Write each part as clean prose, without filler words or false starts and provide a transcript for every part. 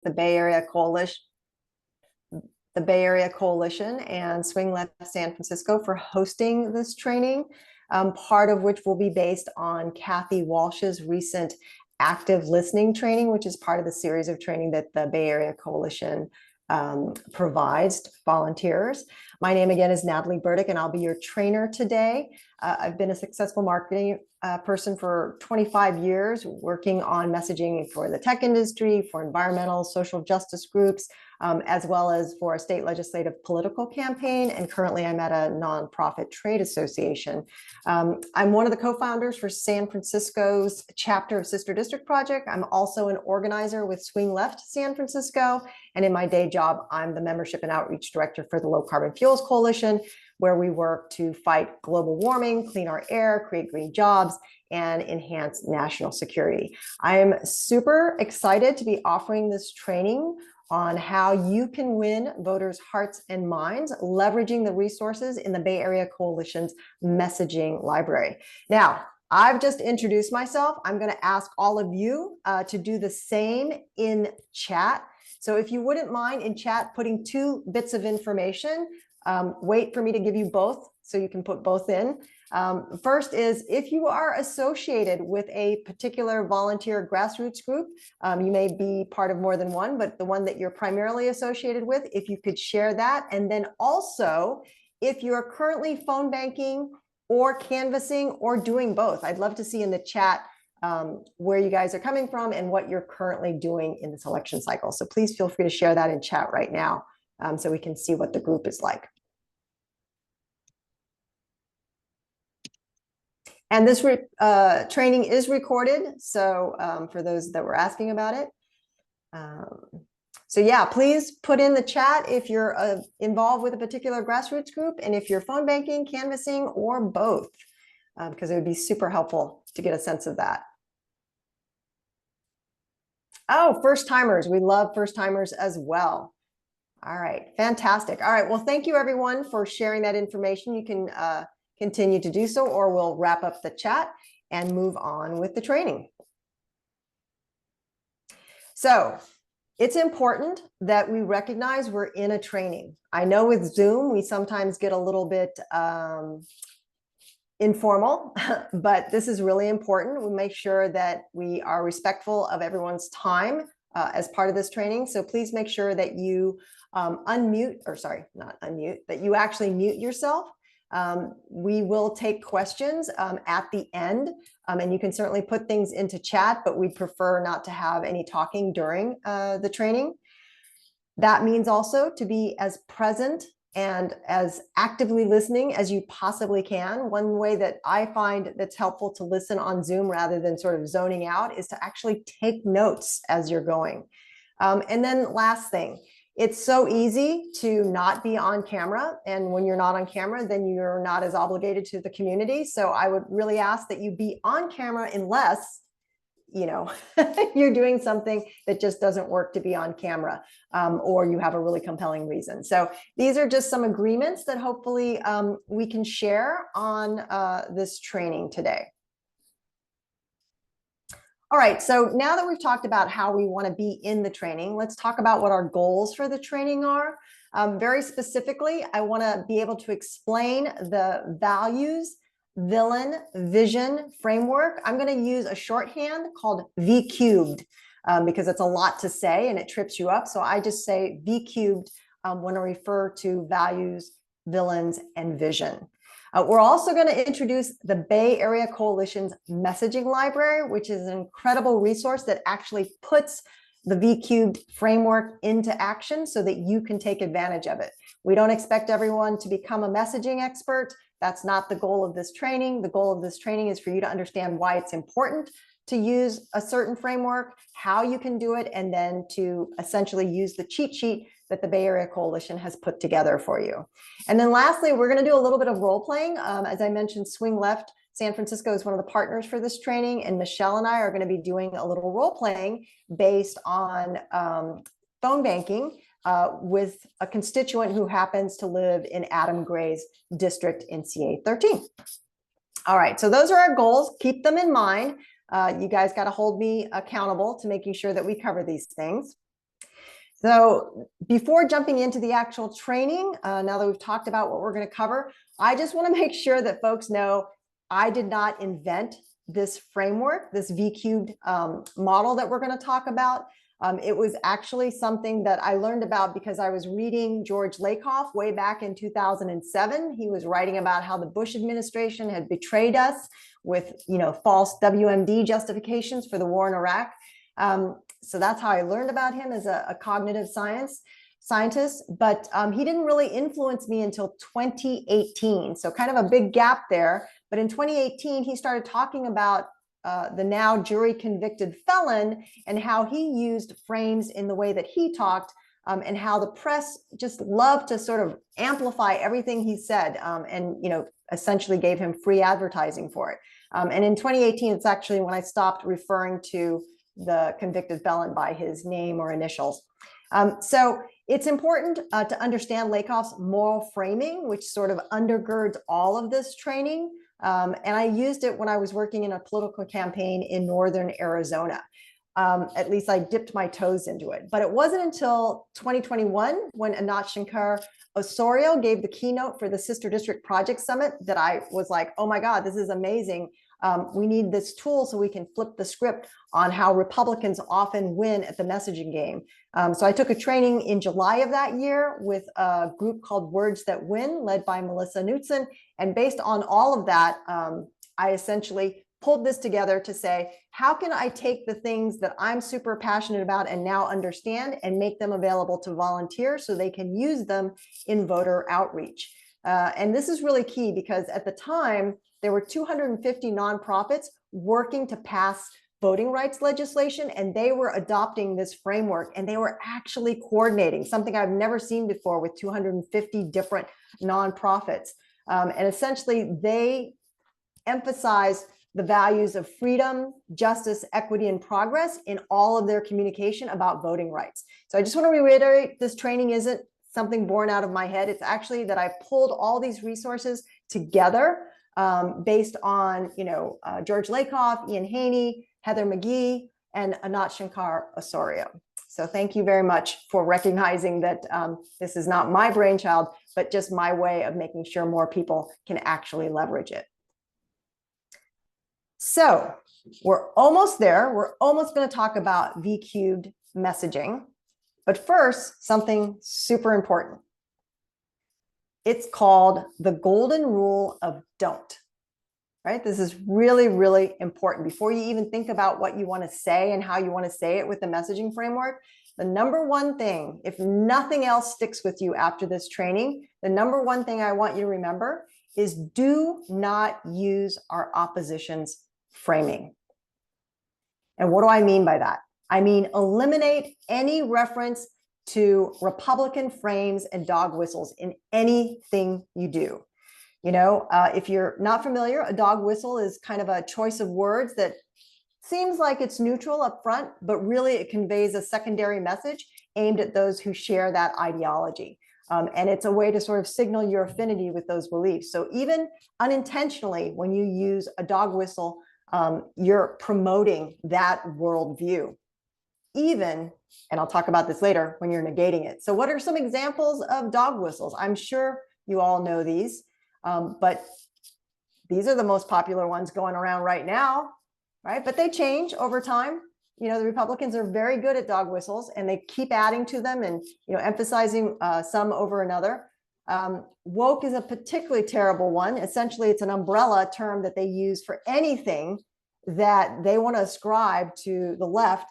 the Bay Area Coalition and Swing Left San Francisco for hosting this training, part of which will be based on Kathy Walsh's recent active listening training, which is part of the series of training that the Bay Area Coalition provides to volunteers. My name again is Natalie Burdick, and I'll be your trainer today. I've been a successful marketing person for 25 years, working on messaging for the tech industry, for environmental, social justice groups, as well as for a state legislative political campaign. And currently I'm at a nonprofit trade association. I'm one of the co-founders for San Francisco's chapter of Sister District Project. I'm also an organizer with Swing Left San Francisco. And in my day job, I'm the membership and outreach director for the Low Carbon Fuels Coalition, where we work to fight global warming, clean our air, create green jobs, and enhance national security. I am super excited to be offering this training on how you can win voters' hearts and minds, leveraging the resources in the Bay Area Coalition's messaging library. Now, I've just introduced myself. I'm going to ask all of you to do the same in chat. So if you wouldn't mind in chat putting 2 bits of information, wait for me to give you both so you can put both in. First is, if you are associated with a particular volunteer grassroots group, you may be part of more than one, but the one that you're primarily associated with, if you could share that. And then also, if you're currently phone banking or canvassing or doing both, I'd love to see in the chat where you guys are coming from and what you're currently doing in this election cycle. So please feel free to share that in chat right now so we can see what the group is like. And this training is recorded, so for those that were asking about it. So yeah, please put in the chat if you're involved with a particular grassroots group and if you're phone banking, canvassing, or both, because it would be super helpful to get a sense of that. Oh, first timers. We love first timers as well. All right, fantastic. All right, well, thank you everyone for sharing that information. You can continue to do so, or we'll wrap up the chat and move on with the training. So it's important that we recognize we're in a training. I know with Zoom, we sometimes get a little bit informal, but this is really important. We make sure that we are respectful of everyone's time as part of this training. So please make sure that you that you actually mute yourself. We will take questions at the end, and you can certainly put things into chat, but we prefer not to have any talking during the training. That means also to be as present and as actively listening as you possibly can. One way that I find that's helpful to listen on Zoom rather than sort of zoning out is to actually take notes as you're going. And then last thing, it's so easy to not be on camera. And when you're not on camera, then you're not as obligated to the community. So I would really ask that you be on camera unless, you know, you're doing something that just doesn't work to be on camera, or you have a really compelling reason. So these are just some agreements that hopefully we can share on this training today. All right, so now that we've talked about how we want to be in the training, let's talk about what our goals for the training are. Very specifically, I want to be able to explain the values, villain, vision framework. I'm going to use a shorthand called V cubed because it's a lot to say and it trips you up. So I just say V cubed when I refer to values, villains, and vision. We're also going to introduce the Bay Area Coalition's Messaging Library, which is an incredible resource that actually puts the V cubed framework into action so that you can take advantage of it. We don't expect everyone to become a messaging expert. That's not the goal of this training. The goal of this training is for you to understand why it's important to use a certain framework, how you can do it, and then to essentially use the cheat sheet that the Bay Area Coalition has put together for you. And then lastly, we're going to do a little bit of role playing. As I mentioned, Swing Left San Francisco is one of the partners for this training, and Michelle and I are going to be doing a little role playing based on phone banking with a constituent who happens to live in Adam Gray's district in CA 13. All right, so those are our goals. Keep them in mind. You guys got to hold me accountable to making sure that we cover these things. So before jumping into the actual training, now that we've talked about what we're going to cover, I just want to make sure that folks know I did not invent this framework, this V-cubed model that we're going to talk about. It was actually something that I learned about because I was reading George Lakoff way back in 2007. He was writing about how the Bush administration had betrayed us with, false WMD justifications for the war in Iraq. So that's how I learned about him as a cognitive scientist, but he didn't really influence me until 2018. So kind of a big gap there. But in 2018, he started talking about the now jury convicted felon and how he used frames in the way that he talked, and how the press just loved to sort of amplify everything he said, and essentially gave him free advertising for it. And in 2018, it's actually when I stopped referring to the convicted felon by his name or initials. So it's important to understand Lakoff's moral framing, which sort of undergirds all of this training. And I used it when I was working in a political campaign in northern Arizona. At least I dipped my toes into it. But it wasn't until 2021 when Anat Shankar Osorio gave the keynote for the Sister District Project Summit that I was like, oh my God, this is amazing. We need this tool so we can flip the script on how Republicans often win at the messaging game. So I took a training in July of that year with a group called Words That Win, led by Melissa Knutson. And based on all of that, I essentially pulled this together to say, how can I take the things that I'm super passionate about and now understand and make them available to volunteers so they can use them in voter outreach? And this is really key because at the time, there were 250 nonprofits working to pass voting rights legislation, and they were adopting this framework, and they were actually coordinating, something I've never seen before with 250 different nonprofits. And essentially, they emphasized the values of freedom, justice, equity, and progress in all of their communication about voting rights. So I just want to reiterate, this training isn't something born out of my head. It's actually that I pulled all these resources together based on, George Lakoff, Ian Haney, Heather McGee, and Anat Shankar Osorio. So thank you very much for recognizing that this is not my brainchild, but just my way of making sure more people can actually leverage it. So we're almost there. We're almost going to talk about V-cubed messaging. But first, something super important. It's called the golden rule of don't, right? This is really, really important. Before you even think about what you want to say and how you want to say it with the messaging framework, the number one thing, if nothing else sticks with you after this training, the number one thing I want you to remember is do not use our opposition's framing. And what do I mean by that? I mean, eliminate any reference to Republican frames and dog whistles in anything you do. If you're not familiar, a dog whistle is kind of a choice of words that seems like it's neutral up front, but really it conveys a secondary message aimed at those who share that ideology. And it's a way to sort of signal your affinity with those beliefs. So even unintentionally, when you use a dog whistle, you're promoting that worldview. Even, and I'll talk about this later, when you're negating it. So what are some examples of dog whistles? I'm sure you all know these, but these are the most popular ones going around right now, right? But they change over time. The Republicans are very good at dog whistles, and they keep adding to them and emphasizing some over another. Woke is a particularly terrible one. Essentially, it's an umbrella term that they use for anything that they want to ascribe to the left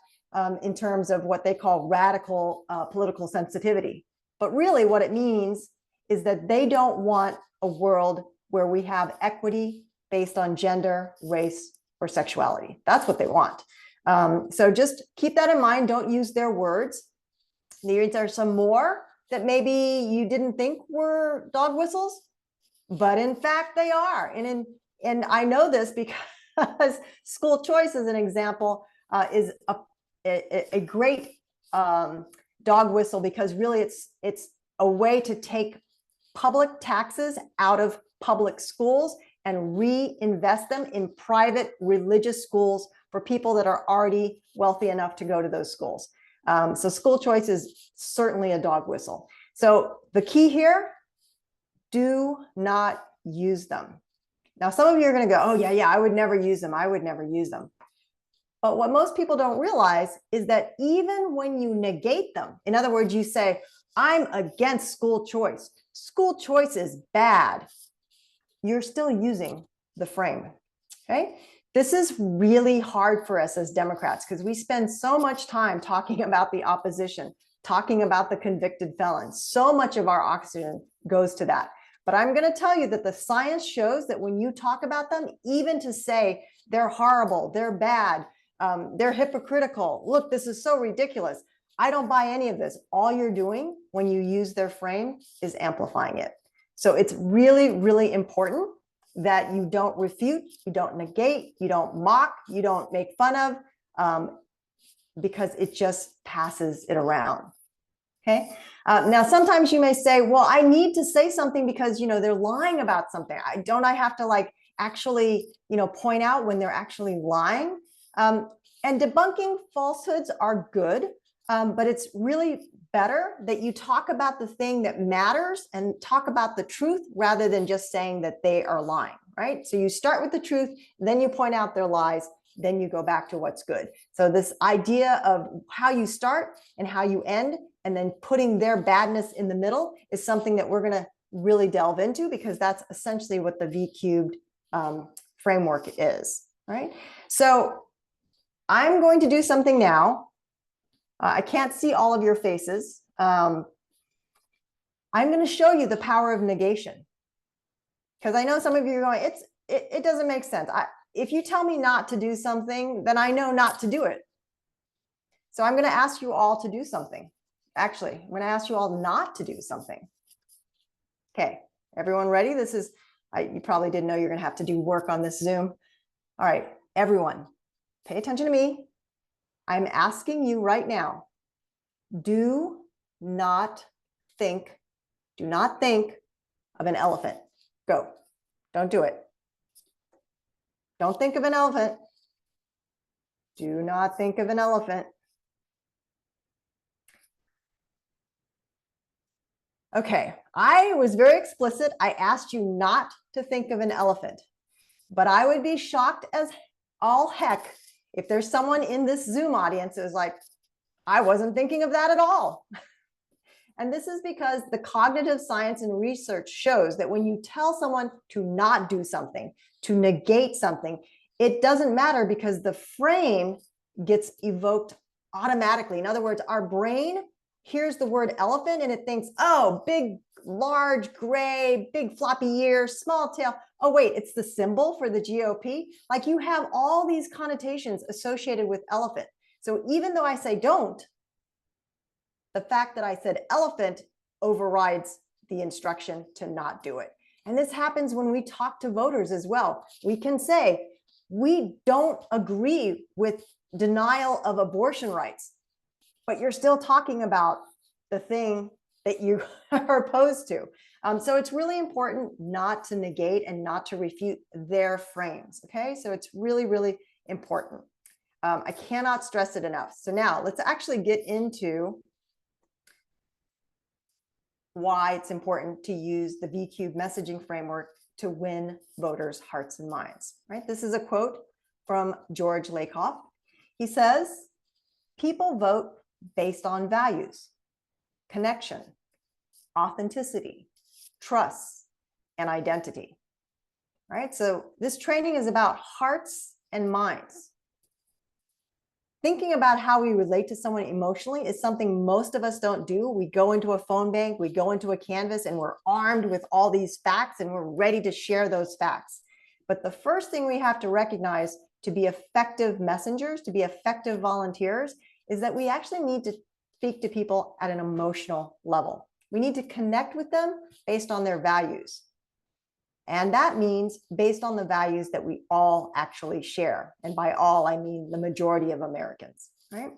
in terms of what they call radical political sensitivity. But really what it means is that they don't want a world where we have equity based on gender, race, or sexuality. That's what they want. So just keep that in mind. Don't use their words. There are some more that maybe you didn't think were dog whistles, but in fact they are. And I know this because school choice, as an example, is a great dog whistle, because really it's a way to take public taxes out of public schools and reinvest them in private religious schools for people that are already wealthy enough to go to those schools. So school choice is certainly a dog whistle. So the key here, do not use them. Now, some of you are going to go, oh, yeah, I would never use them. I would never use them. But what most people don't realize is that even when you negate them, in other words, you say, I'm against school choice. School choice is bad. You're still using the frame, okay? This is really hard for us as Democrats because we spend so much time talking about the opposition, talking about the convicted felons. So much of our oxygen goes to that. But I'm going to tell you that the science shows that when you talk about them, even to say they're horrible, they're bad, they're hypocritical, look, this is so ridiculous, I don't buy any of this. All you're doing when you use their frame is amplifying it. So it's really, really important that you don't refute, you don't negate, you don't mock, you don't make fun of, because it just passes it around. Okay. Now, sometimes you may say, well, I need to say something because, they're lying about something. Don't I have to actually, point out when they're actually lying? And debunking falsehoods are good, but it's really better that you talk about the thing that matters and talk about the truth rather than just saying that they are lying, right? So you start with the truth, then you point out their lies, then you go back to what's good. So this idea of how you start and how you end, and then putting their badness in the middle is something that we're going to really delve into, because that's essentially what the V cubed framework is, right? So I'm going to do something now. I can't see all of your faces. I'm going to show you the power of negation, because I know some of you are going, it doesn't make sense. If you tell me not to do something, then I know not to do it. So I'm going to ask you all to do something. Actually, I'm going to ask you all not to do something. Okay, everyone ready? This is, you probably didn't know you're going to have to do work on this Zoom. All right, everyone, pay attention to me. I'm asking you right now, do not think of an elephant. Go. Don't do it. Don't think of an elephant. Do not think of an elephant. Okay, I was very explicit. I asked you not to think of an elephant, but I would be shocked as all heck if there's someone in this Zoom audience who's like, I wasn't thinking of that at all. And this is because the cognitive science and research shows that when you tell someone to not do something, to negate something, it doesn't matter because the frame gets evoked automatically. In other words, our brain hears the word elephant and it thinks, oh, big, large, gray, big floppy ears, small tail. Oh, wait, it's the symbol for the GOP. Like you have all these connotations associated with elephant. So even though I say don't, the fact that I said elephant overrides the instruction to not do it. And this happens when we talk to voters as well. We can say, we don't agree with denial of abortion rights, but you're still talking about the thing that you are opposed to. So it's really important not to negate and not to refute their frames, okay? So it's really, really important. I cannot stress it enough. So now let's actually get into why it's important to use the V cubed messaging framework to win voters' hearts and minds, right? This is a quote from George Lakoff. He says, people vote based on values, connection, authenticity, trust, and identity, right? So this training is about hearts and minds. Thinking about how we relate to someone emotionally is something most of us don't do. We go into a phone bank, we go into a Canvas, and we're armed with all these facts and we're ready to share those facts. But the first thing we have to recognize to be effective messengers, to be effective volunteers, is that we actually need to speak to people at an emotional level. We need to connect with them based on their values. And that means based on the values that we all actually share. And by all, I mean the majority of Americans, right?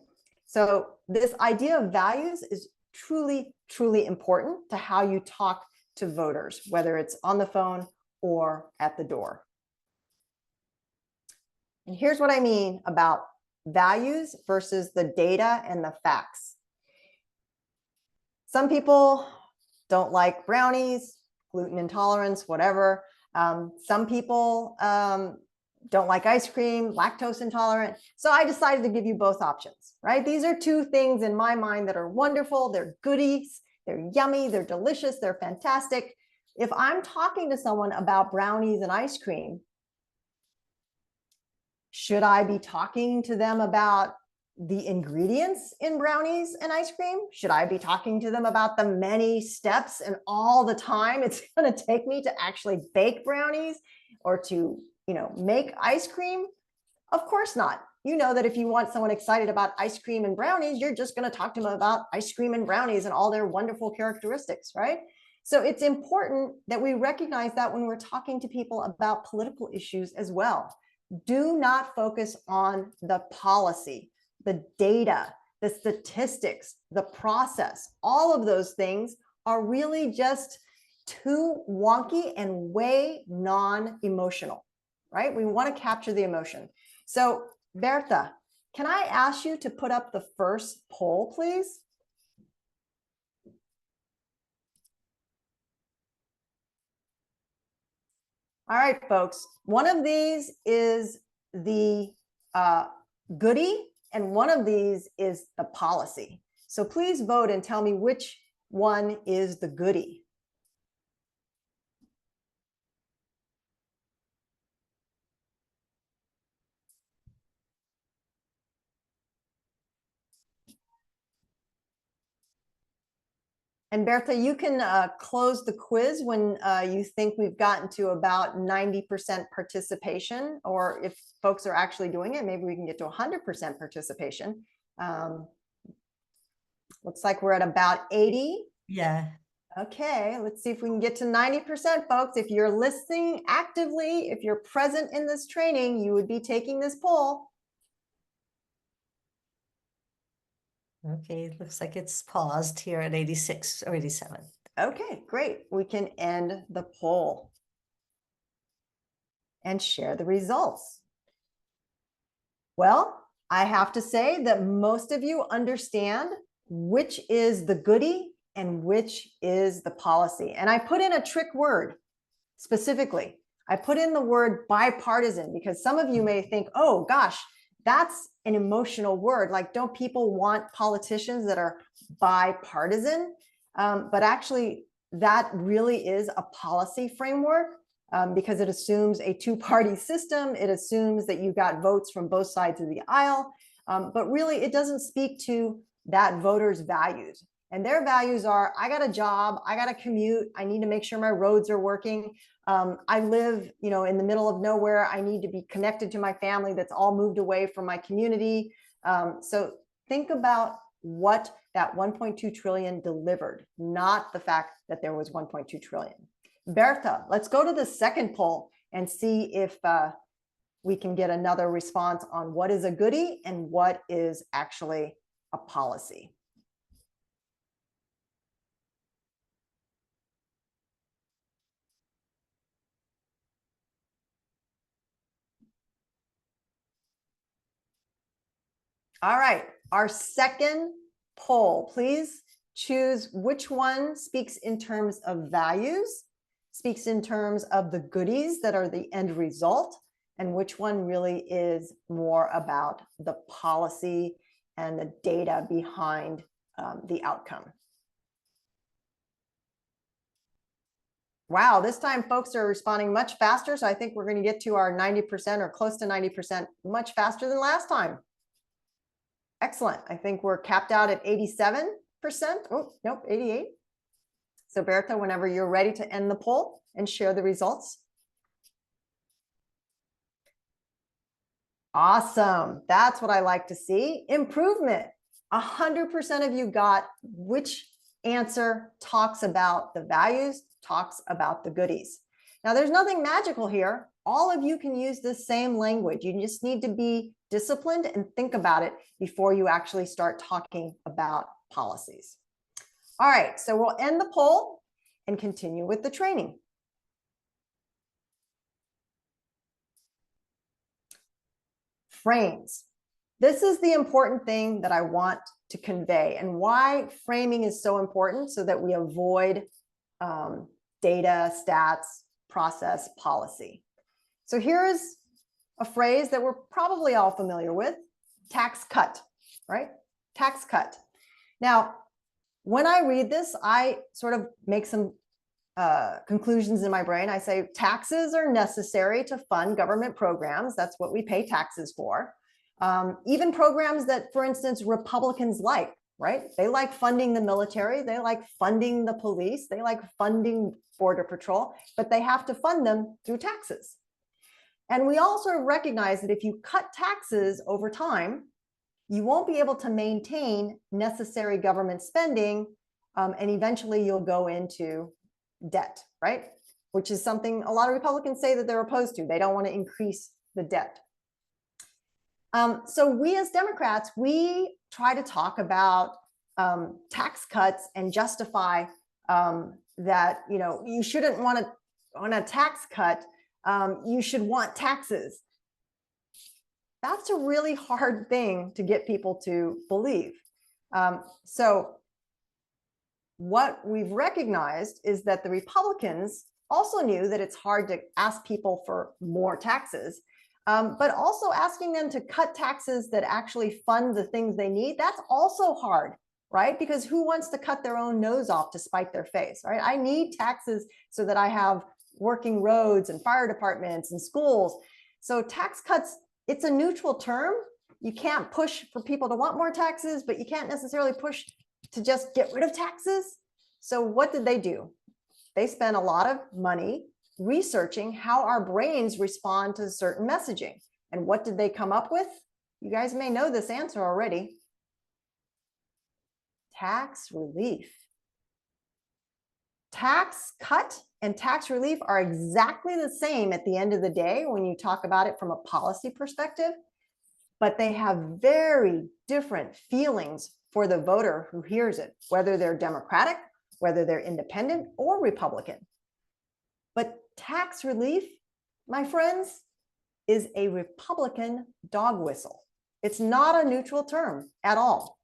So this idea of values is truly, truly important to how you talk to voters, whether it's on the phone or at the door. And here's what I mean about values versus the data and the facts. Some people don't like brownies, gluten intolerance, whatever. Some people don't like ice cream, lactose intolerant. So I decided to give you both options, right? These are two things in my mind that are wonderful. They're goodies, they're yummy, they're delicious, they're fantastic. If I'm talking to someone about brownies and ice cream, should I be talking to them about the ingredients in brownies and ice cream? Should I be talking to them about the many steps and all the time it's going to take me to actually bake brownies or to, make ice cream? Of course not. You know that if you want someone excited about ice cream and brownies, you're just going to talk to them about ice cream and brownies and all their wonderful characteristics, right? So it's important that we recognize that when we're talking to people about political issues as well. Do not focus on the policy, the data, the statistics, the process. All of those things are really just too wonky and way non-emotional, right? We want to capture the emotion. So Bertha, can I ask you to put up the first poll, please? All right, folks, one of these is the goodie and one of these is the policy. So please vote and tell me which one is the goodie. And Bertha, you can close the quiz when you think we've gotten to about 90% participation, or if folks are actually doing it, maybe we can get to 100% participation. Looks like we're at about 80. Yeah. Okay, let's see if we can get to 90%, folks. If you're listening actively, if you're present in this training, you would be taking this poll. Okay, it looks like it's paused here at 86 or 87. Okay, great. We can end the poll and share the results. Well, I have to say that most of you understand which is the goodie and which is the policy. And I put in a trick word specifically. I put in the word bipartisan because some of you may think, oh gosh, that's an emotional word. Like, don't people want politicians that are bipartisan? But actually, that really is a policy framework because it assumes a two-party system. It assumes that you got votes from both sides of the aisle. But really, it doesn't speak to that voter's values. And their values are, I got a job, I got a commute, I need to make sure my roads are working. I live, in the middle of nowhere. I need to be connected to my family that's all moved away from my community. So think about what that 1.2 trillion delivered, not the fact that there was 1.2 trillion. Bertha, let's go to the second poll and see if we can get another response on what is a goodie and what is actually a policy. All right, our second poll, please choose which one speaks in terms of values, speaks in terms of the goodies that are the end result, and which one really is more about the policy and the data behind the outcome. Wow, this time folks are responding much faster, so I think we're going to get to our 90% or close to 90% much faster than last time. Excellent. I think we're capped out at 87%. Oh, nope, 88. So Bertha, whenever you're ready to end the poll and share the results. Awesome. That's what I like to see. Improvement. 100% of you got which answer talks about the values, talks about the goodies. Now, there's nothing magical here. All of you can use the same language. You just need to be disciplined and think about it before you actually start talking about policies. All right, so we'll end the poll and continue with the training. Frames. this is the important thing that I want to convey, and why framing is so important, so that we avoid data, stats, process, policy. So here's a phrase that we're probably all familiar with: tax cut, right? Tax cut. Now, when I read this, I sort of make some conclusions in my brain. I say taxes are necessary to fund government programs. That's what we pay taxes for. Even programs that, for instance, Republicans like, right? They like funding the military. They like funding the police. They like funding Border Patrol, but they have to fund them through taxes. And we also recognize that if you cut taxes over time, you won't be able to maintain necessary government spending, and eventually you'll go into debt, right? Which is something a lot of Republicans say that they're opposed to. They don't want to increase the debt. So we as Democrats, we try to talk about tax cuts and justify that, you know, you shouldn't want to, on a tax cut, you should want taxes. That's a really hard thing to get people to believe. So what we've recognized is that the Republicans also knew that it's hard to ask people for more taxes, but also asking them to cut taxes that actually fund the things they need, that's also hard, right? Because who wants to cut their own nose off to spite their face, right? I need taxes so that I have working roads and fire departments and schools. So tax cuts, it's a neutral term. You can't push for people to want more taxes, but you can't necessarily push to just get rid of taxes. So what did they do? They spent a lot of money researching how our brains respond to certain messaging. And what did they come up with? You guys may know this answer already. Tax relief. Tax cut and tax relief are exactly the same at the end of the day when you talk about it from a policy perspective, but they have very different feelings for the voter who hears it, whether they're Democratic, whether they're independent or Republican. But tax relief, my friends, is a Republican dog whistle. It's not a neutral term at all,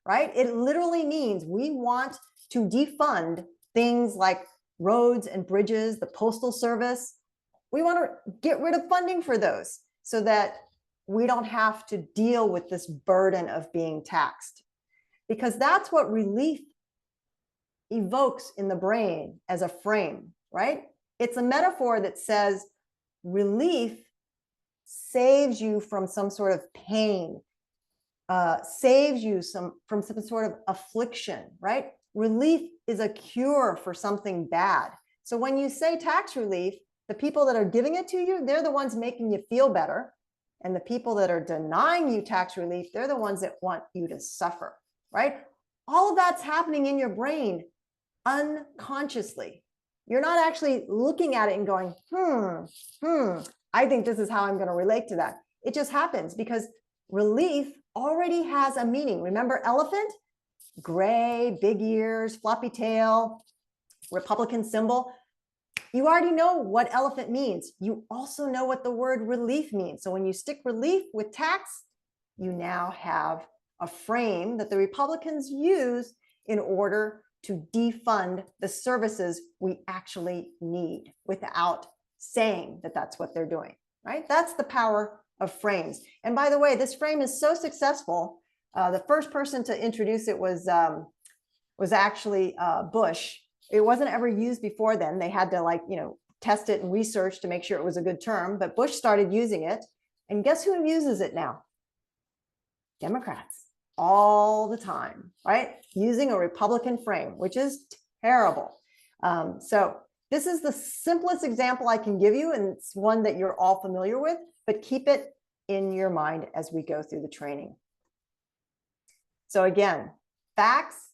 right? It literally means we want to defund things like roads and bridges, the Postal Service. We want to get rid of funding for those so that we don't have to deal with this burden of being taxed. Because that's what relief evokes in the brain as a frame, right? It's a metaphor that says relief saves you from some sort of pain, saves you from some sort of affliction, right? Relief is a cure for something bad. So when you say tax relief, the people that are giving it to you, they're the ones making you feel better. And the people that are denying you tax relief, they're the ones that want you to suffer, right? All of that's happening in your brain unconsciously. You're not actually looking at it and going, I think this is how I'm going to relate to that. It just happens because relief already has a meaning. Remember elephant? Gray, big ears, floppy tail, Republican symbol. You already know what elephant means. You also know what the word relief means. So when you stick relief with tax, you now have a frame that the Republicans use in order to defund the services we actually need without saying that that's what they're doing, right? That's the power of frames. And by the way, this frame is so successful. The first person to introduce it was actually Bush. It wasn't ever used before then. They had to test it and research to make sure it was a good term, but Bush started using it. And guess who uses it now? Democrats all the time, right? Using a Republican frame, which is terrible. So this is the simplest example I can give you, and it's one that you're all familiar with, but keep it in your mind as we go through the training. So again, facts,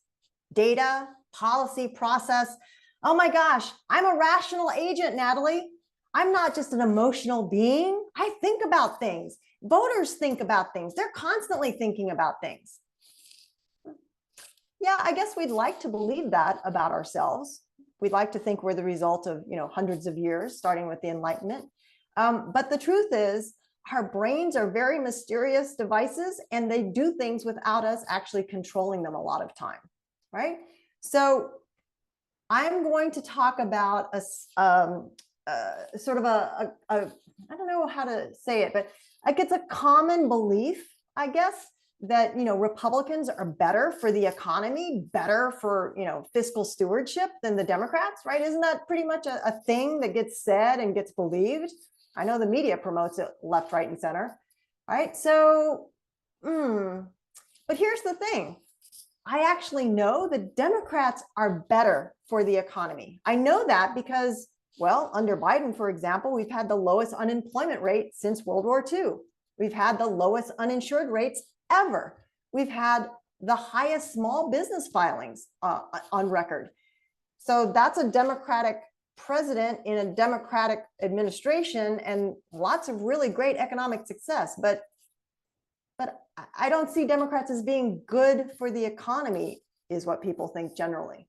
data, policy, process. Oh my gosh, I'm a rational agent, Natalie. I'm not just an emotional being. I think about things. Voters think about things. They're constantly thinking about things. Yeah, I guess we'd like to believe that about ourselves. We'd like to think we're the result of, hundreds of years, starting with the Enlightenment. But the truth is, our brains are very mysterious devices, and they do things without us actually controlling them a lot of time, right? So I'm going to talk about sort of I don't know how to say it, but like it's a common belief, I guess, that, you know, Republicans are better for the economy, better for, you know, fiscal stewardship than the Democrats, right? Isn't that pretty much a thing that gets said and gets believed? I know the media promotes it left, right, and center, right? So, but here's the thing. I actually know the Democrats are better for the economy. I know that because, well, under Biden, for example, we've had the lowest unemployment rate since World War II. We've had the lowest uninsured rates ever. We've had the highest small business filings on record. So that's a Democratic president in a Democratic administration and lots of really great economic success. But I don't see Democrats as being good for the economy, is what people think generally.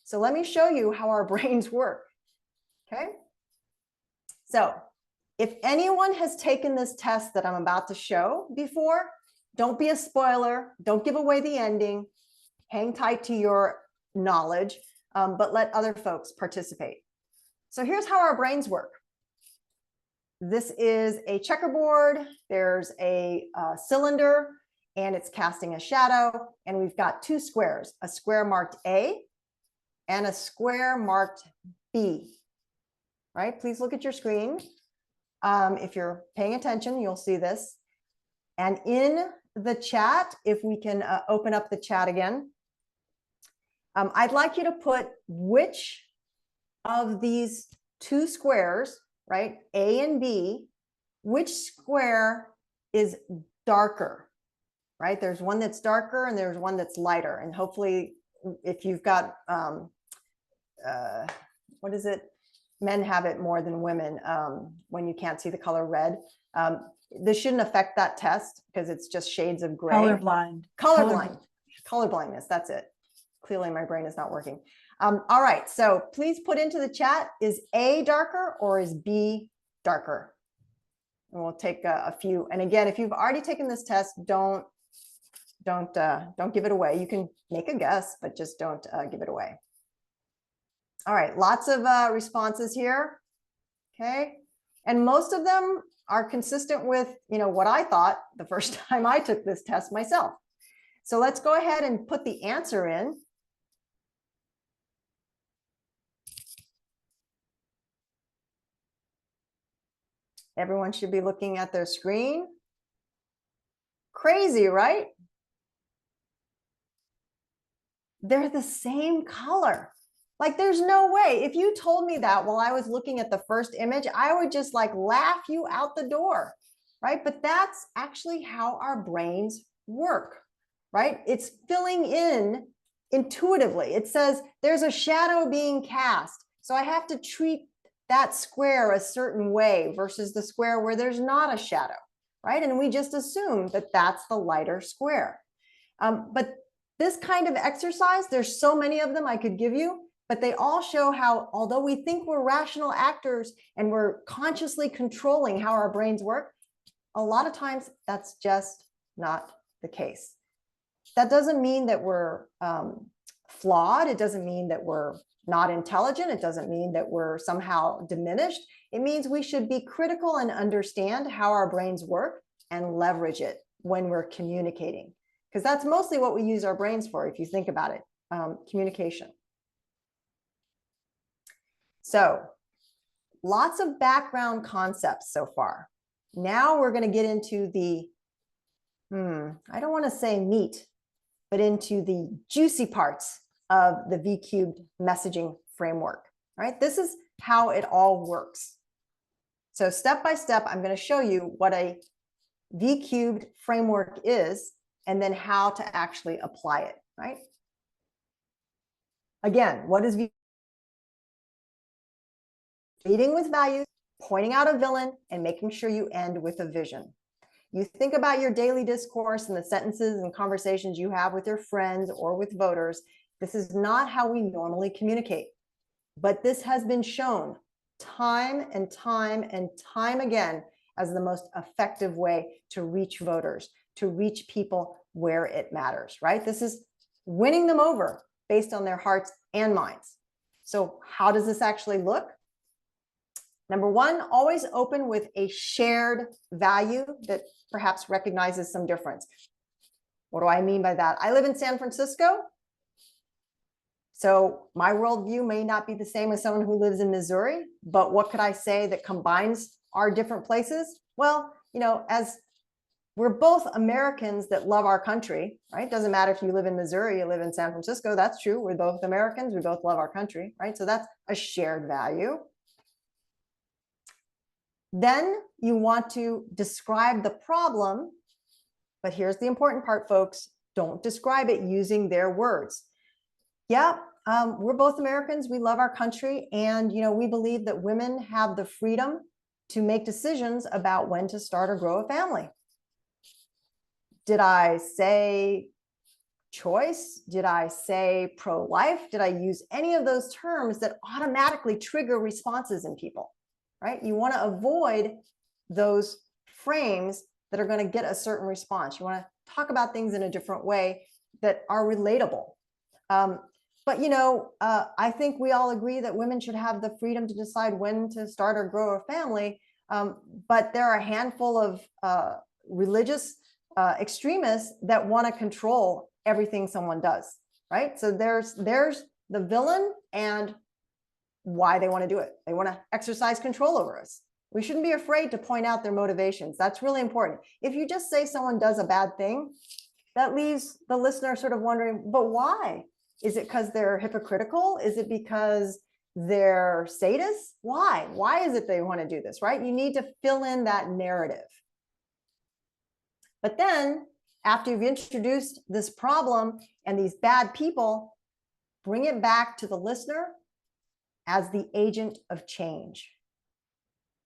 So let me show you how our brains work. Okay. So if anyone has taken this test that I'm about to show before, don't be a spoiler. Don't give away the ending. Hang tight to your knowledge, but let other folks participate. So here's how our brains work. This is a checkerboard. There's a cylinder, and it's casting a shadow. And we've got two squares, a square marked A and a square marked B. Right? Please look at your screen. If you're paying attention, you'll see this. And in the chat, if we can open up the chat again, I'd like you to put which of these two squares, right, A and B, which square is darker, right? There's one that's darker and there's one that's lighter. And hopefully if you've got, what is it? Men have it more than women when you can't see the color red. This shouldn't affect that test because it's just shades of gray. Colorblind. Colorblindness, that's it. Clearly my brain is not working. All right, so please put into the chat, is A darker or is B darker? And we'll take a few. And again, if you've already taken this test, don't give it away. You can make a guess, but just don't give it away. All right, lots of responses here. Okay, and most of them are consistent with, you know, what I thought the first time I took this test myself. So let's go ahead and put the answer in. Everyone should be looking at their screen. Crazy, right? They're the same color. Like, there's no way. If you told me that while I was looking at the first image, I would just like laugh you out the door, right? But that's actually how our brains work, right? It's filling in intuitively. It says there's a shadow being cast, so I have to treat that square a certain way versus the square where there's not a shadow, right? And we just assume that that's the lighter square. But this kind of exercise, there's so many of them I could give you, but they all show how, although we think we're rational actors and we're consciously controlling how our brains work, a lot of times that's just not the case. That doesn't mean that we're flawed. It doesn't mean that we're not intelligent. It doesn't mean that we're somehow diminished. It means we should be critical and understand how our brains work and leverage it when we're communicating, because that's mostly what we use our brains for, if you think about it, communication. So lots of background concepts so far. Now we're going to get into the, I don't want to say meat, but into the juicy parts of the V-cubed messaging framework, right? This is how it all works. So step by step, I'm going to show you what a V-cubed framework is and then how to actually apply it, right? Again, what is V? Leading with values, pointing out a villain, and making sure you end with a vision. You think about your daily discourse and the sentences and conversations you have with your friends or with voters. This is not how we normally communicate, but this has been shown time and time and time again as the most effective way to reach voters, to reach people where it matters, right? This is winning them over based on their hearts and minds. So how does this actually look? Number one, always open with a shared value that perhaps recognizes some difference. What do I mean by that? I live in San Francisco, so my worldview may not be the same as someone who lives in Missouri, but what could I say that combines our different places? Well, as we're both Americans that love our country, right? Doesn't matter if you live in Missouri, you live in San Francisco, that's true. We're both Americans, we both love our country, right? So that's a shared value. Then you want to describe the problem, but here's the important part, folks. Don't describe it using their words. Yeah, we're both Americans, we love our country, and we believe that women have the freedom to make decisions about when to start or grow a family. Did I say choice? Did I say pro-life? Did I use any of those terms that automatically trigger responses in people, right? You want to avoid those frames that are going to get a certain response. You want to talk about things in a different way that are relatable. But I think we all agree that women should have the freedom to decide when to start or grow a family. But there are a handful of religious extremists that want to control everything someone does, right? So there's the villain and why they want to do it. They want to exercise control over us. We shouldn't be afraid to point out their motivations. That's really important. If you just say someone does a bad thing, that leaves the listener sort of wondering, but why? Is it because they're hypocritical? Is it because they're sadists? Why? Why is it they want to do this, right? You need to fill in that narrative. But then after you've introduced this problem and these bad people, bring it back to the listener as the agent of change,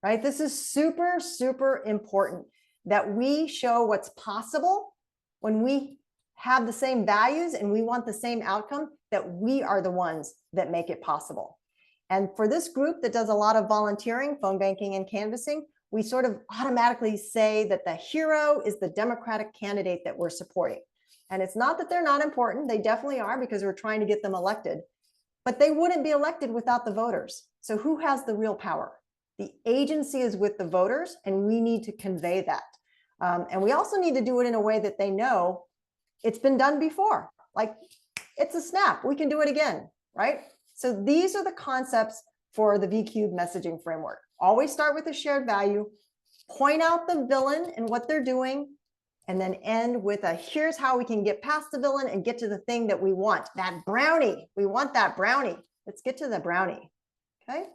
right? This is super, super important that we show what's possible when we have the same values and we want the same outcome, that we are the ones that make it possible. And for this group that does a lot of volunteering, phone banking and canvassing, we sort of automatically say that the hero is the Democratic candidate that we're supporting. And it's not that they're not important, they definitely are, because we're trying to get them elected, but they wouldn't be elected without the voters. So who has the real power? The agency is with the voters, and we need to convey that. And we also need to do it in a way that they know it's been done before. Like, it's a snap, we can do it again, right? So these are the concepts for the V-Cube messaging framework. Always start with a shared value, point out the villain and what they're doing, and then end with a here's how we can get past the villain and get to the thing that we want, that brownie. We want that brownie. Let's get to the brownie, okay?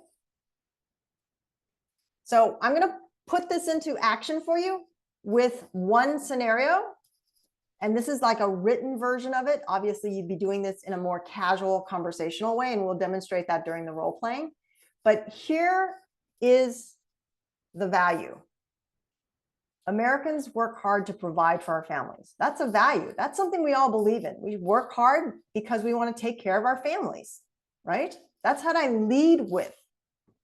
So I'm gonna put this into action for you with one scenario. And this is like a written version of it. Obviously, you'd be doing this in a more casual conversational way, and we'll demonstrate that during the role playing. But here is the value. Americans work hard to provide for our families. That's a value. That's something we all believe in. We work hard because we want to take care of our families, right? That's what I lead with.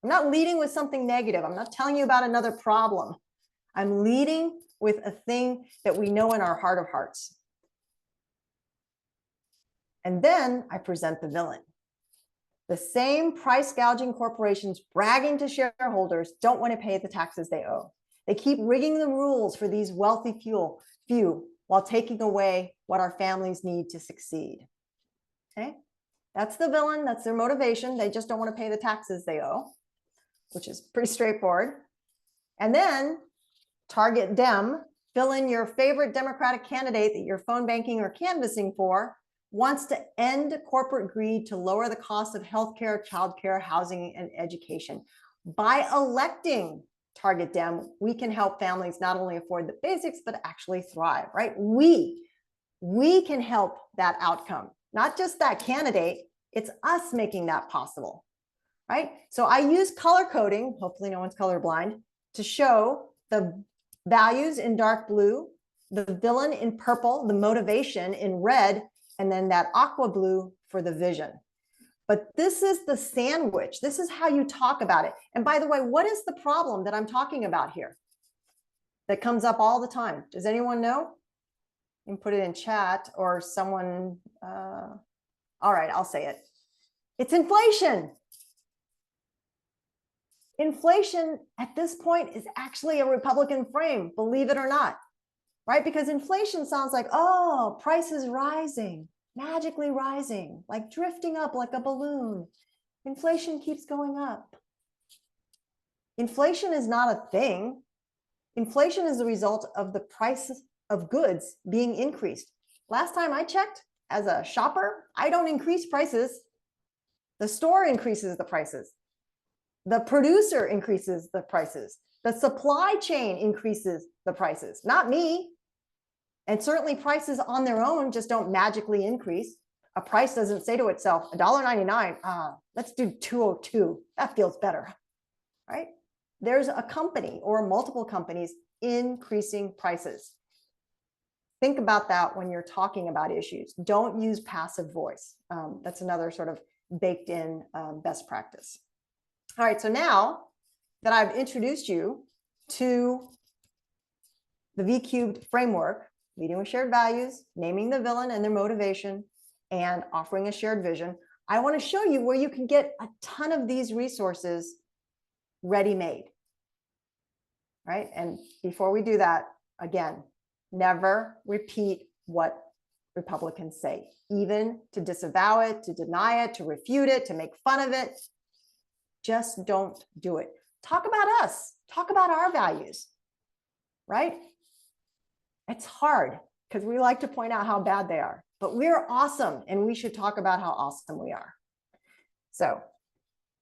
I'm not leading with something negative. I'm not telling you about another problem. I'm leading with a thing that we know in our heart of hearts. And then I present the villain. The same price gouging corporations bragging to shareholders don't want to pay the taxes they owe. They keep rigging the rules for these wealthy few while taking away what our families need to succeed. Okay, that's the villain. That's their motivation. They just don't want to pay the taxes they owe, which is pretty straightforward. And then target Dem, fill in your favorite Democratic candidate that you're phone banking or canvassing for, wants to end corporate greed to lower the cost of healthcare, childcare, housing, and education. By electing target Dem, we can help families not only afford the basics, but actually thrive, right? We can help that outcome, not just that candidate, it's us making that possible, right? So I use color coding, hopefully no one's colorblind, to show the values in dark blue, the villain in purple, the motivation in red, and then that aqua blue for the vision. But this is the sandwich. This is how you talk about it. And by the way, what is the problem that I'm talking about here? that comes up all the time? Does anyone know? You can put it in chat or someone, all right, I'll say it. It's inflation. Inflation at this point is actually a Republican frame, believe it or not, right? Because inflation sounds like, oh, prices rising, magically rising, like drifting up like a balloon. Inflation keeps going up. Inflation is not a thing. Inflation is the result of the price of goods being increased. Last time I checked, as a shopper, I don't increase prices. The store increases the prices. The producer increases the prices. The supply chain increases the prices, not me. And certainly prices on their own just don't magically increase. A price doesn't say to itself, $1.99, let's do $2.02. That feels better, right? There's a company or multiple companies increasing prices. Think about that when you're talking about issues. Don't use passive voice. That's another sort of baked in best practice. All right, so now that I've introduced you to the V-cubed framework, leading with shared values, naming the villain and their motivation, and offering a shared vision, I want to show you where you can get a ton of these resources ready-made, right? And before we do that, again, never repeat what Republicans say, even to disavow it, to deny it, to refute it, to make fun of it. Just don't do it. Talk about us. Talk about our values, right? It's hard because we like to point out how bad they are, but we're awesome and we should talk about how awesome we are. So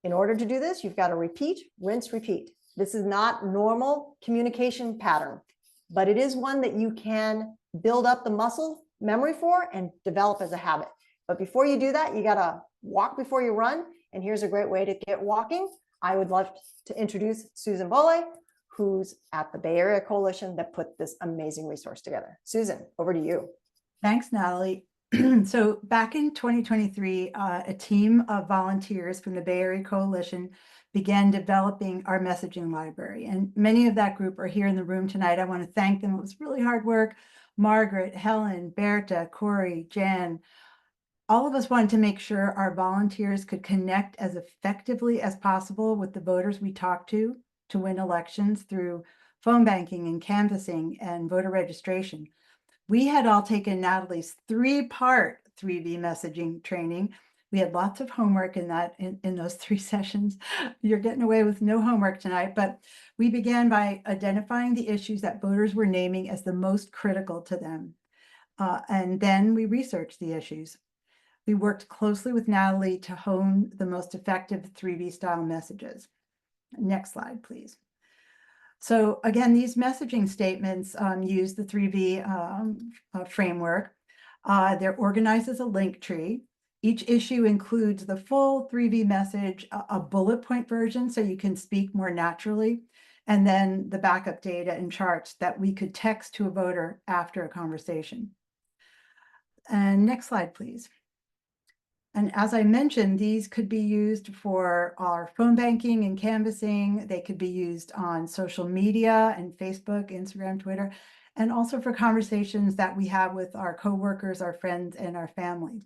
in order to do this, you've got to repeat, rinse, repeat. This is not normal communication pattern, but it is one that you can build up the muscle memory for and develop as a habit. But before you do that, you got to walk before you run. And here's a great way to get walking. I would love to introduce Susan Bole, who's at the Bay Area Coalition that put this amazing resource together. Susan, over to you. Thanks, Natalie. So back in 2023, a team of volunteers from the Bay Area Coalition began developing our messaging library. And many of that group are here in the room tonight. I want to thank them. It was really hard work. Margaret, Helen, Berta, Corey, Jan, all of us wanted to make sure our volunteers could connect as effectively as possible with the voters we talked to win elections through phone banking and canvassing and voter registration. We had all taken Natalie's 3-part 3V messaging training. We had lots of homework in those 3 sessions. You're getting away with no homework tonight, but we began by identifying the issues that voters were naming as the most critical to them. And then we researched the issues. We worked closely with Natalie to hone the most effective 3V style messages. Next slide, please. So again, these messaging statements use the 3V framework. They're organized as a link tree. Each issue includes the full 3V message, a bullet point version so you can speak more naturally, and then the backup data and charts that we could text to a voter after a conversation. And next slide, please. And as I mentioned, these could be used for our phone banking and canvassing. They could be used on social media and Facebook, Instagram, Twitter, and also for conversations that we have with our coworkers, our friends, and our family.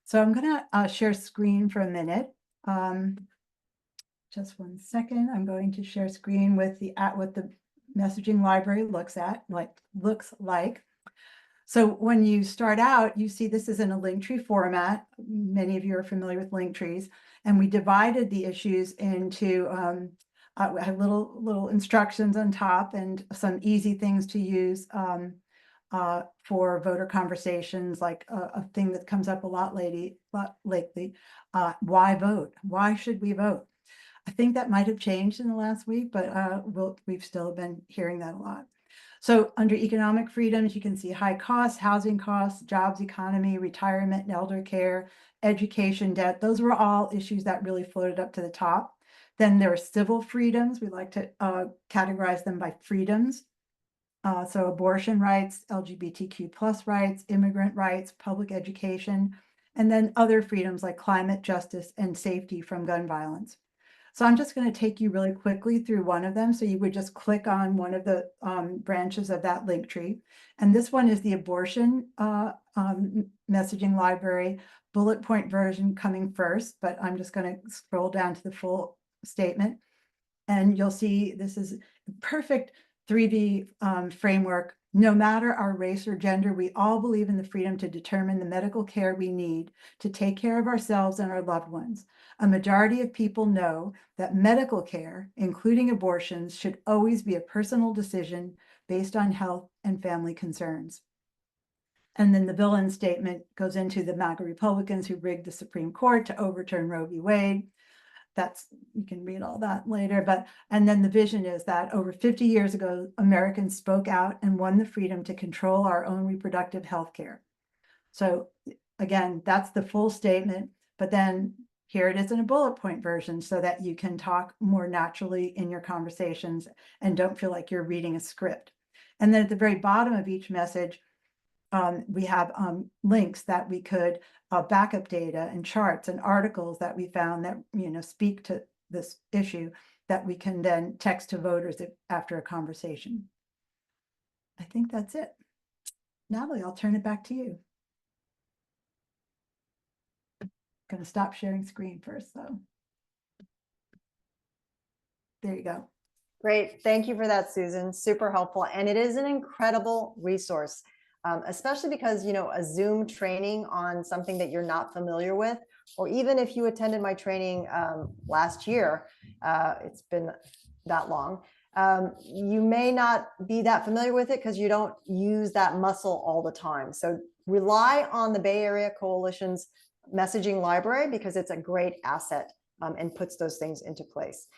So I'm going to share screen for a minute. Just one second. I'm going to share screen with what the messaging library looks like. So when you start out, you see this is in a link tree format. Many of you are familiar with link trees, and we divided the issues into I have little instructions on top and some easy things to use for voter conversations, like a thing that comes up a lot lately. Why vote? Why should we vote? I think that might have changed in the last week, but we've still been hearing that a lot. So under economic freedoms, you can see high costs, housing costs, jobs, economy, retirement and elder care, education, debt. Those were all issues that really floated up to the top. Then there are civil freedoms. We like to categorize them by freedoms. So abortion rights, LGBTQ+ rights, immigrant rights, public education, and then other freedoms like climate justice and safety from gun violence. So I'm just going to take you really quickly through one of them. So you would just click on one of the branches of that link tree. And this one is the abortion messaging library, bullet point version coming first, but I'm just going to scroll down to the full statement. And you'll see this is a perfect 3D framework. No matter our race or gender, we all believe in the freedom to determine the medical care we need to take care of ourselves and our loved ones. A majority of people know that medical care, including abortions, should always be a personal decision based on health and family concerns. And then the villain statement goes into the MAGA Republicans who rigged the Supreme Court to overturn Roe v. Wade. You can read all that later, and then the vision is that over 50 years ago, Americans spoke out and won the freedom to control our own reproductive health care. So again, that's the full statement, but then here it is in a bullet point version so that you can talk more naturally in your conversations and don't feel like you're reading a script. And then at the very bottom of each message, we have links that we could backup data and charts and articles that we found that speak to this issue that we can then text to voters after a conversation. I think that's it. Natalie, I'll turn it back to you. Going to stop sharing screen first, though. There you go. Great. Thank you for that, Susan. Super helpful. And it is an incredible resource, especially because, a Zoom training on something that you're not familiar with, or even if you attended my training last year, it's been that long, you may not be that familiar with it because you don't use that muscle all the time. So rely on the Bay Area Coalition's messaging library because it's a great asset and puts those things into place.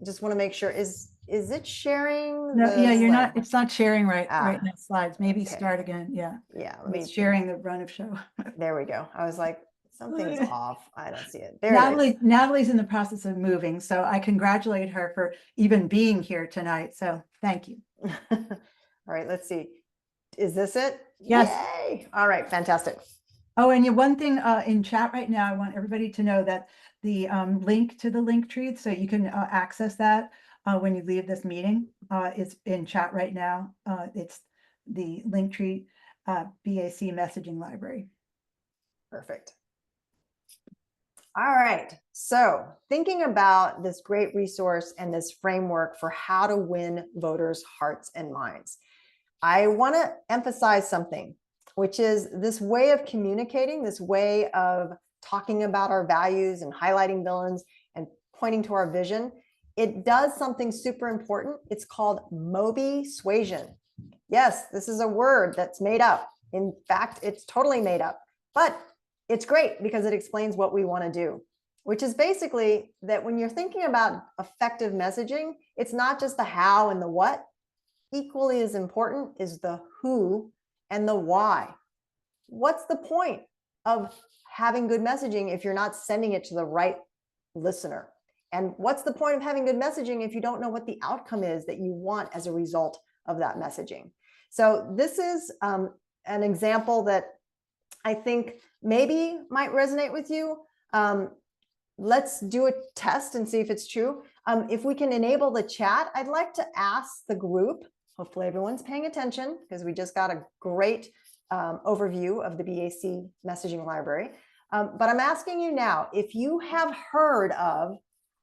Just want to make sure, is it sharing? No, yeah, you're slide? not, it's not sharing right now slides. Maybe okay. Start again. Yeah. Yeah. It's sharing the run of show. There we go. I was like, something's off. I don't see it. There Natalie, it is. Natalie's in the process of moving, so I congratulate her for even being here tonight. So thank you. All right, let's see. Is this it? Yes. Yay. All right, fantastic. Oh, and one thing in chat right now, I want everybody to know that the link to the link tree, so you can access that when you leave this meeting, is in chat right now. It's the link tree BAC Messaging Library. Perfect. All right, so thinking about this great resource and this framework for how to win voters' hearts and minds, I want to emphasize something, which is this way of communicating, this way of talking about our values and highlighting villains and pointing to our vision. It does something super important. It's called mobi-suasion. Yes, this is a word that's made up. In fact, it's totally made up, but it's great because it explains what we want to do, which is basically that when you're thinking about effective messaging, it's not just the how and the what. Equally as important is the who and the why. What's the point of having good messaging if you're not sending it to the right listener? And what's the point of having good messaging if you don't know what the outcome is that you want as a result of that messaging? So this is an example that I think maybe might resonate with you. Let's do a test and see if it's true. If we can enable the chat, I'd like to ask the group, hopefully everyone's paying attention because we just got a great overview of the BAC Messaging Library. But I'm asking you now, if you have heard of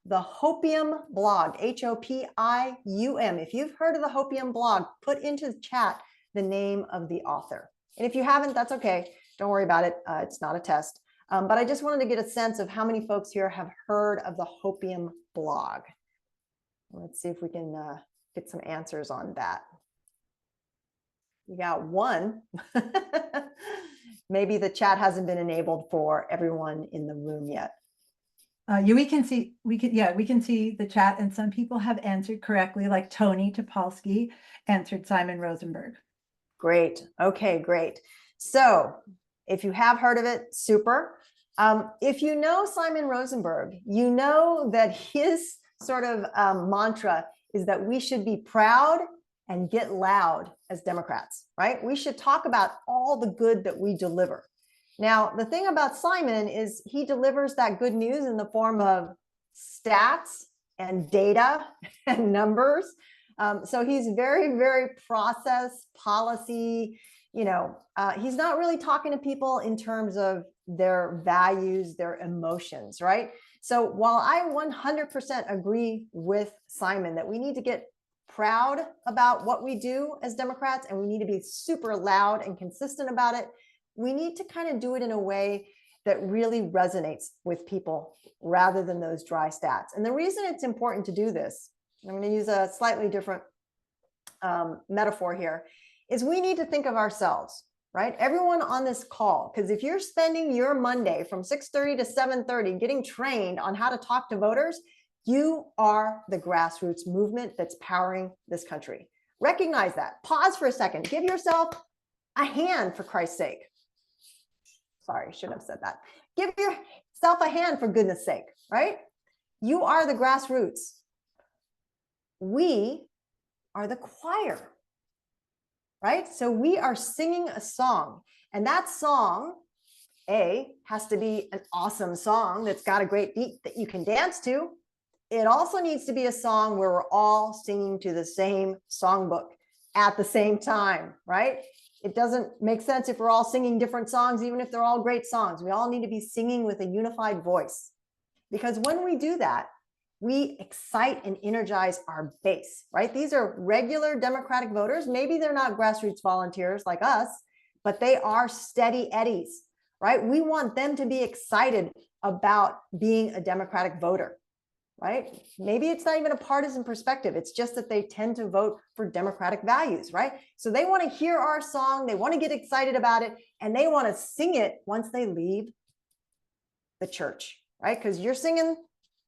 the Hopium blog, H-O-P-I-U-M, if you've heard of the Hopium blog, put into the chat the name of the author. And if you haven't, that's okay. Don't worry about it. It's not a test. But I just wanted to get a sense of how many folks here have heard of the Hopium blog. Let's see if we can get some answers on that. We got one. Maybe the chat hasn't been enabled for everyone in the room yet. We can see the chat, and some people have answered correctly, like Tony Topolsky answered Simon Rosenberg. Great. Okay, great. So if you have heard of it, super. If you know Simon Rosenberg, you know that his sort of mantra is that we should be proud and get loud as Democrats, right? We should talk about all the good that we deliver. Now, the thing about Simon is he delivers that good news in the form of stats and data and numbers. So he's very, very process, policy, he's not really talking to people in terms of their values, their emotions, right? So while I 100% agree with Simon that we need to get proud about what we do as Democrats, and we need to be super loud and consistent about it, we need to kind of do it in a way that really resonates with people rather than those dry stats. And the reason it's important to do this, I'm going to use a slightly different metaphor here, is we need to think of ourselves, right? Everyone on this call, because if you're spending your Monday from 6:30 to 7:30 getting trained on how to talk to voters, you are the grassroots movement that's powering this country. Recognize that. Pause for a second. Give yourself a hand, for Christ's sake. Sorry, shouldn't have said that. Give yourself a hand, for goodness sake, right? You are the grassroots. We are the choir, right? So we are singing a song, and that song, has to be an awesome song that's got a great beat that you can dance to. It also needs to be a song where we're all singing to the same songbook at the same time, right? It doesn't make sense if we're all singing different songs, even if they're all great songs. We all need to be singing with a unified voice, because when we do that, we excite and energize our base, right? These are regular Democratic voters. Maybe they're not grassroots volunteers like us, but they are steady eddies, right? We want them to be excited about being a Democratic voter, right? Maybe it's not even a partisan perspective. It's just that they tend to vote for Democratic values, right? So they want to hear our song, they want to get excited about it, and they want to sing it once they leave the church, right? Because you're singing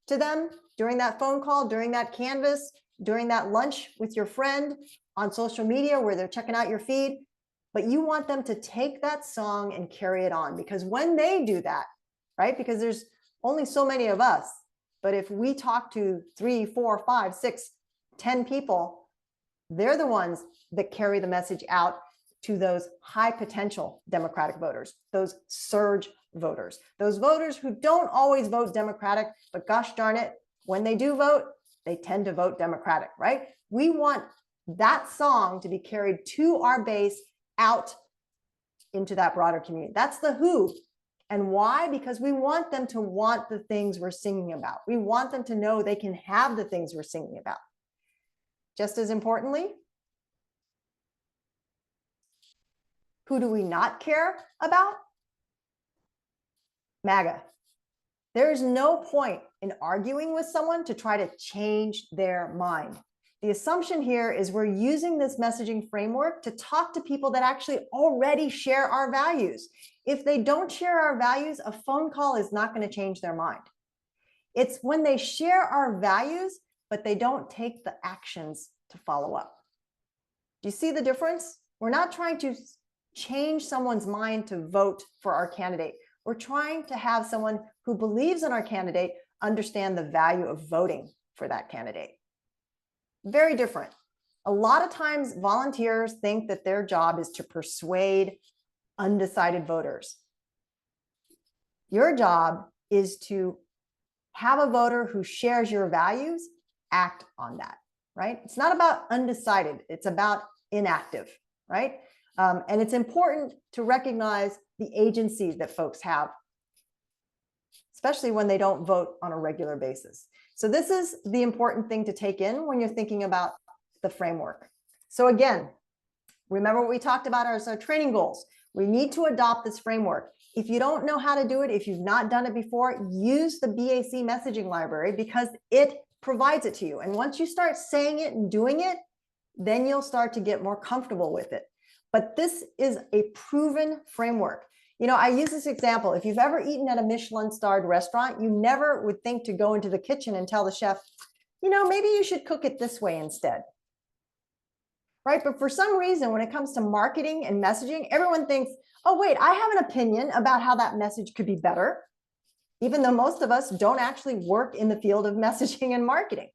to them during that phone call, during that canvas, during that lunch with your friend, on social media where they're checking out your feed. But you want them to take that song and carry it on, because when they do that, right? Because there's only so many of us, but if we talk to 3, 4, 5, 6, 10 people, they're the ones that carry the message out to those high potential Democratic voters, those surge voters, those voters who don't always vote Democratic, but gosh darn it, when they do vote, they tend to vote Democratic, right? We want that song to be carried to our base out into that broader community. That's the who. And why? Because we want them to want the things we're singing about. We want them to know they can have the things we're singing about. Just as importantly, who do we not care about? MAGA. There is no point in arguing with someone to try to change their mind. The assumption here is we're using this messaging framework to talk to people that actually already share our values. If they don't share our values, a phone call is not going to change their mind. It's when they share our values, but they don't take the actions to follow up. Do you see the difference? We're not trying to change someone's mind to vote for our candidate. We're trying to have someone who believes in our candidate understand the value of voting for that candidate. Very different. A lot of times volunteers think that their job is to persuade undecided voters. Your job is to have a voter who shares your values act on that, right? It's not about undecided, it's about inactive, right? And it's important to recognize the agency that folks have, especially when they don't vote on a regular basis. So this is the important thing to take in when you're thinking about the framework. So again, remember what we talked about as our training goals. We need to adopt this framework. If you don't know how to do it, if you've not done it before, use the BAC Messaging Library because it provides it to you. And once you start saying it and doing it, then you'll start to get more comfortable with it. But this is a proven framework. You know, I use this example. If you've ever eaten at a Michelin-starred restaurant, you never would think to go into the kitchen and tell the chef, you know, maybe you should cook it this way instead. Right? But for some reason, when it comes to marketing and messaging, everyone thinks, oh, wait, I have an opinion about how that message could be better, even though most of us don't actually work in the field of messaging and marketing,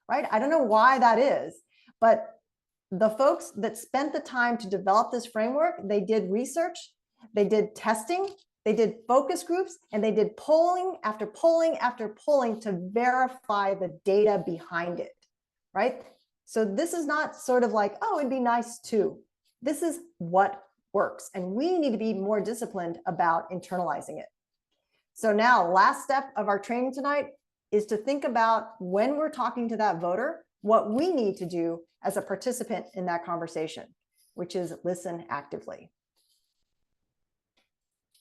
right? I don't know why that is, but the folks that spent the time to develop this framework, they did research, they did testing, They did focus groups, and they did polling after polling after polling to verify the data behind it, right? So this is not sort of like, oh, it'd be nice to. This is what works, and we need to be more disciplined about internalizing it. So now, last step of our training tonight is to think about, when we're talking to that voter, what we need to do as a participant in that conversation, which is listen actively.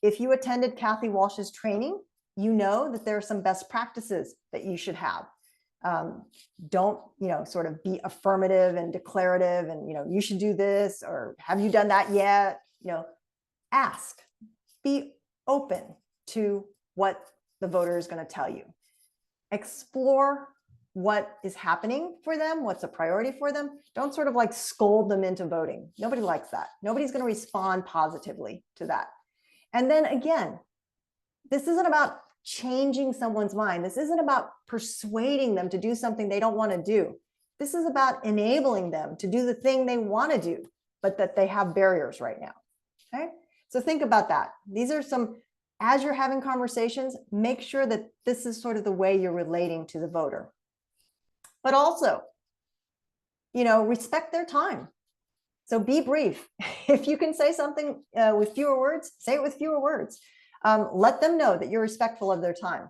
If you attended Kathy Walsh's training, you know that there are some best practices that you should have. Don't, sort of be affirmative and declarative and, you should do this, or have you done that yet? Ask, be open to what the voter is going to tell you. Explore what is happening for them, what's a priority for them. Don't sort of like scold them into voting. Nobody likes that. Nobody's going to respond positively to that. And then again, this isn't about changing someone's mind. This isn't about persuading them to do something they don't want to do. This is about enabling them to do the thing they want to do, but that they have barriers right now. Okay? So think about that. These are some, as you're having conversations, make sure that this is sort of the way you're relating to the voter. But also, respect their time. So be brief. If you can say something with fewer words, say it with fewer words. Let them know that you're respectful of their time.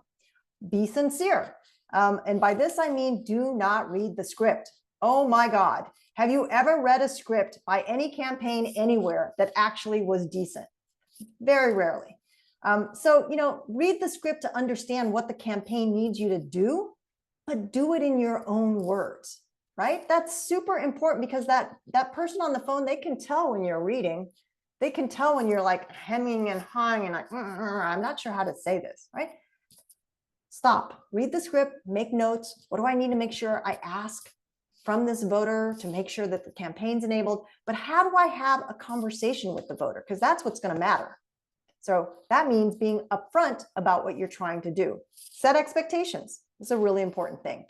Be sincere. And by this, I mean, do not read the script. Oh my God. Have you ever read a script by any campaign anywhere that actually was decent? Very rarely. So, read the script to understand what the campaign needs you to do, but do it in your own words, right? That's super important, because that person on the phone, they can tell when you're reading. They can tell when you're like hemming and hawing and like, I'm not sure how to say this, right? Stop, read the script, make notes. What do I need to make sure I ask from this voter to make sure that the campaign's enabled? But how do I have a conversation with the voter? Because that's what's going to matter. So that means being upfront about what you're trying to do. Set expectations. It's a really important thing.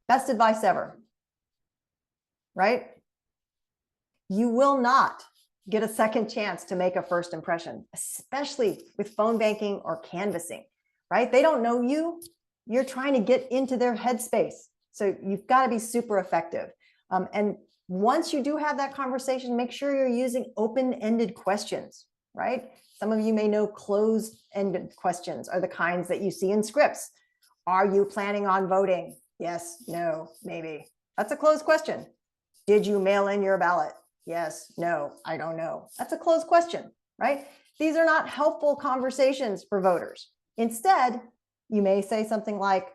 Best advice ever, right? You will not get a second chance to make a first impression, especially with phone banking or canvassing, right? They don't know you. You're trying to get into their headspace. So you've got to be super effective. And once you do have that conversation, make sure you're using open-ended questions, right? Some of you may know closed-ended questions are the kinds that you see in scripts. Are you planning on voting? Yes, no, maybe. That's a closed question. Did you mail in your ballot? Yes, no, I don't know. That's a closed question, right? These are not helpful conversations for voters. Instead, you may say something like,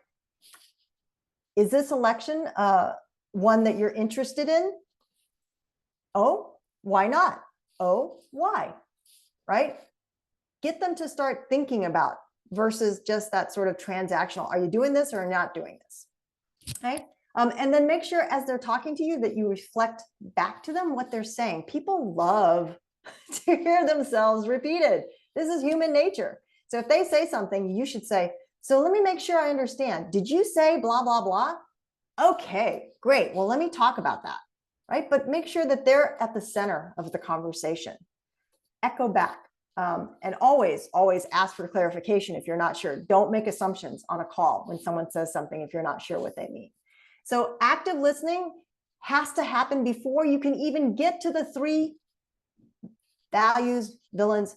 is this election one that you're interested in? Oh, why not? Oh, why? Right? Get them to start thinking about versus just that sort of transactional. Are you doing this or not doing this? Okay. And then make sure as they're talking to you that you reflect back to them what they're saying. People love to hear themselves repeated. This is human nature. So if they say something, you should say, so let me make sure I understand. Did you say blah, blah, blah? Okay, great. Well, let me talk about that, right? But make sure that they're at the center of the conversation. Echo back. And always ask for clarification if you're not sure. Don't make assumptions on a call when someone says something if you're not sure what they mean. So active listening has to happen before you can even get to the 3 values, villains,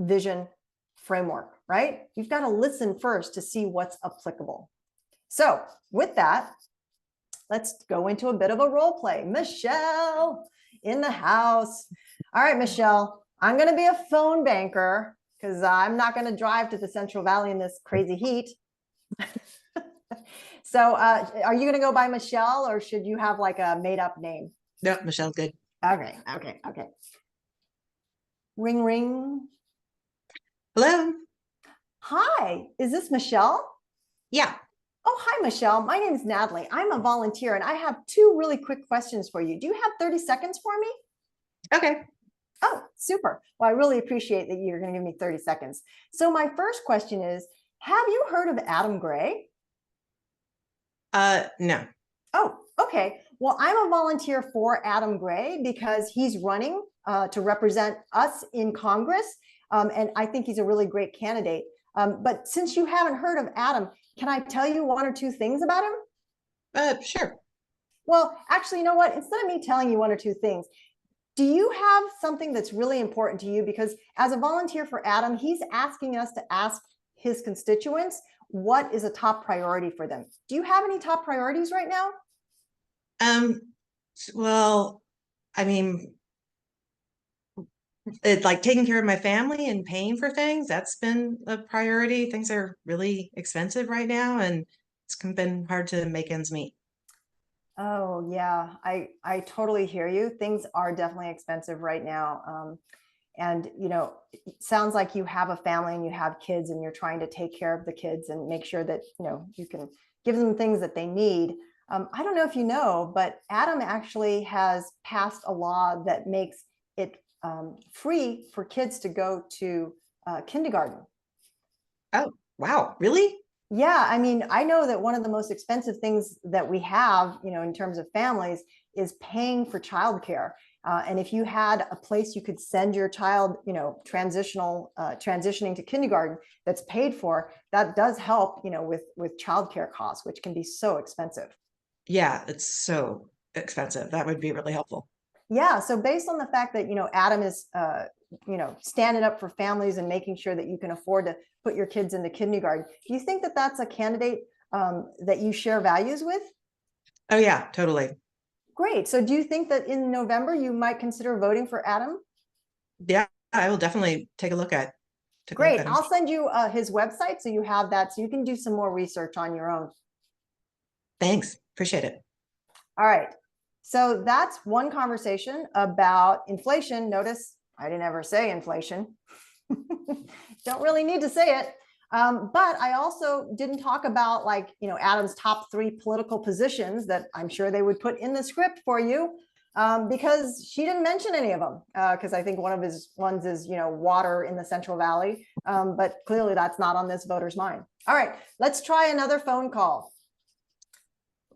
vision framework, right? You've got to listen first to see what's applicable. So with that, let's go into a bit of a role play. Michelle in the house. All right, Michelle, I'm going to be a phone banker because I'm not going to drive to the Central Valley in this crazy heat. So are you going to go by Michelle, or should you have like a made up name? No, Michelle, good. Okay. Ring, ring. Hello. Hi, is this Michelle? Yeah. Oh, hi, Michelle. My name is Natalie. I'm a volunteer and I have 2 really quick questions for you. Do you have 30 seconds for me? Okay. Oh, super. Well, I really appreciate that you're going to give me 30 seconds. So my first question is, have you heard of Adam Gray? No. Oh, okay. Well, I'm a volunteer for Adam Gray because he's running to represent us in Congress. And I think he's a really great candidate. But since you haven't heard of Adam, can I tell you one or two things about him? Sure. Well, actually, you know what? Instead of me telling you one or two things, do you have something that's really important to you? Because as a volunteer for Adam, he's asking us to ask his constituents what is a top priority for them. Do you have any top priorities right now? Well, I mean, it's like taking care of my family and paying for things. That's been a priority. Things are really expensive right now, and it's been hard to make ends meet. Oh yeah, I totally hear you. Things are definitely expensive right now. And you know, it sounds like you have a family and you have kids and you're trying to take care of the kids and make sure that, you know, you can give them things that they need. I don't know if you know, but Adam actually has passed a law that makes it free for kids to go to kindergarten. Oh, wow. Really? Yeah, I mean, I know that one of the most expensive things that we have, you know, in terms of families is paying for childcare. And if you had a place you could send your child, you know, transitioning to kindergarten that's paid for, that does help, you know, with childcare costs, which can be so expensive. Yeah, it's so expensive. That would be really helpful. Yeah, so based on the fact that, you know, Adam is, you know, standing up for families and making sure that you can afford to put your kids into kindergarten, do you think that that's a candidate that you share values with? Oh, yeah, totally. Great. So do you think that in November you might consider voting for Adam? Yeah, I will definitely take a look at Great. him. I'll send you his website so you have that so you can do some more research on your own. Thanks. Appreciate it. All right. So that's one conversation about inflation. Notice I didn't ever say inflation. Don't really need to say it. But I also didn't talk about, like, you know, Adam's top 3 political positions that I'm sure they would put in the script for you, because she didn't mention any of them. Because I think one of his ones is, you know, water in the Central Valley. But clearly that's not on this voter's mind. All right, let's try another phone call.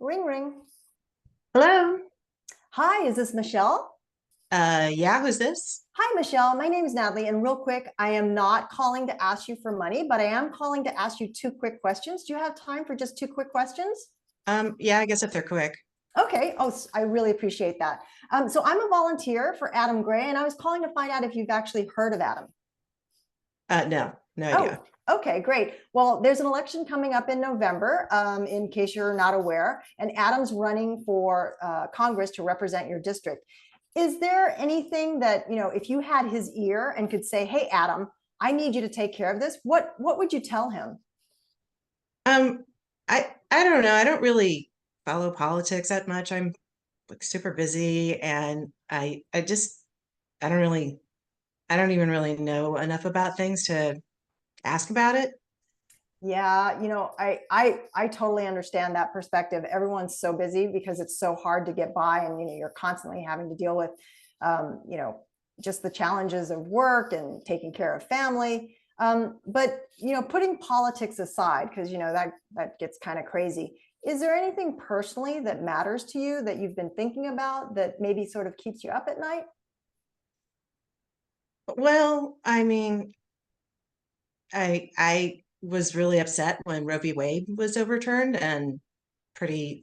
Ring, ring. Hello. Hi, is this Michelle? Yeah, who's this? Hi, Michelle. My name is Natalie. And real quick, I am not calling to ask you for money, but I am calling to ask you 2 quick questions. Do you have time for just 2 quick questions? Yeah, I guess if they're quick. Okay. Oh, I really appreciate that. So I'm a volunteer for Adam Gray, and I was calling to find out if you've actually heard of Adam. No idea. Oh, okay, great. Well, there's an election coming up in November, in case you're not aware, and Adam's running for Congress to represent your district. Is there anything that, you know, if you had his ear and could say, hey, Adam, I need you to take care of this, what would you tell him? I don't know. I don't really follow politics that much. I'm like super busy, and I don't even really know enough about things to ask about it. Yeah, you know, I totally understand that perspective. Everyone's so busy because it's so hard to get by, and you know, you're constantly having to deal with, you know, just the challenges of work and taking care of family. But you know, putting politics aside, because you know that gets kind of crazy. Is there anything personally that matters to you that you've been thinking about that maybe sort of keeps you up at night? Well, I mean, I was really upset when Roe v. Wade was overturned, and pretty,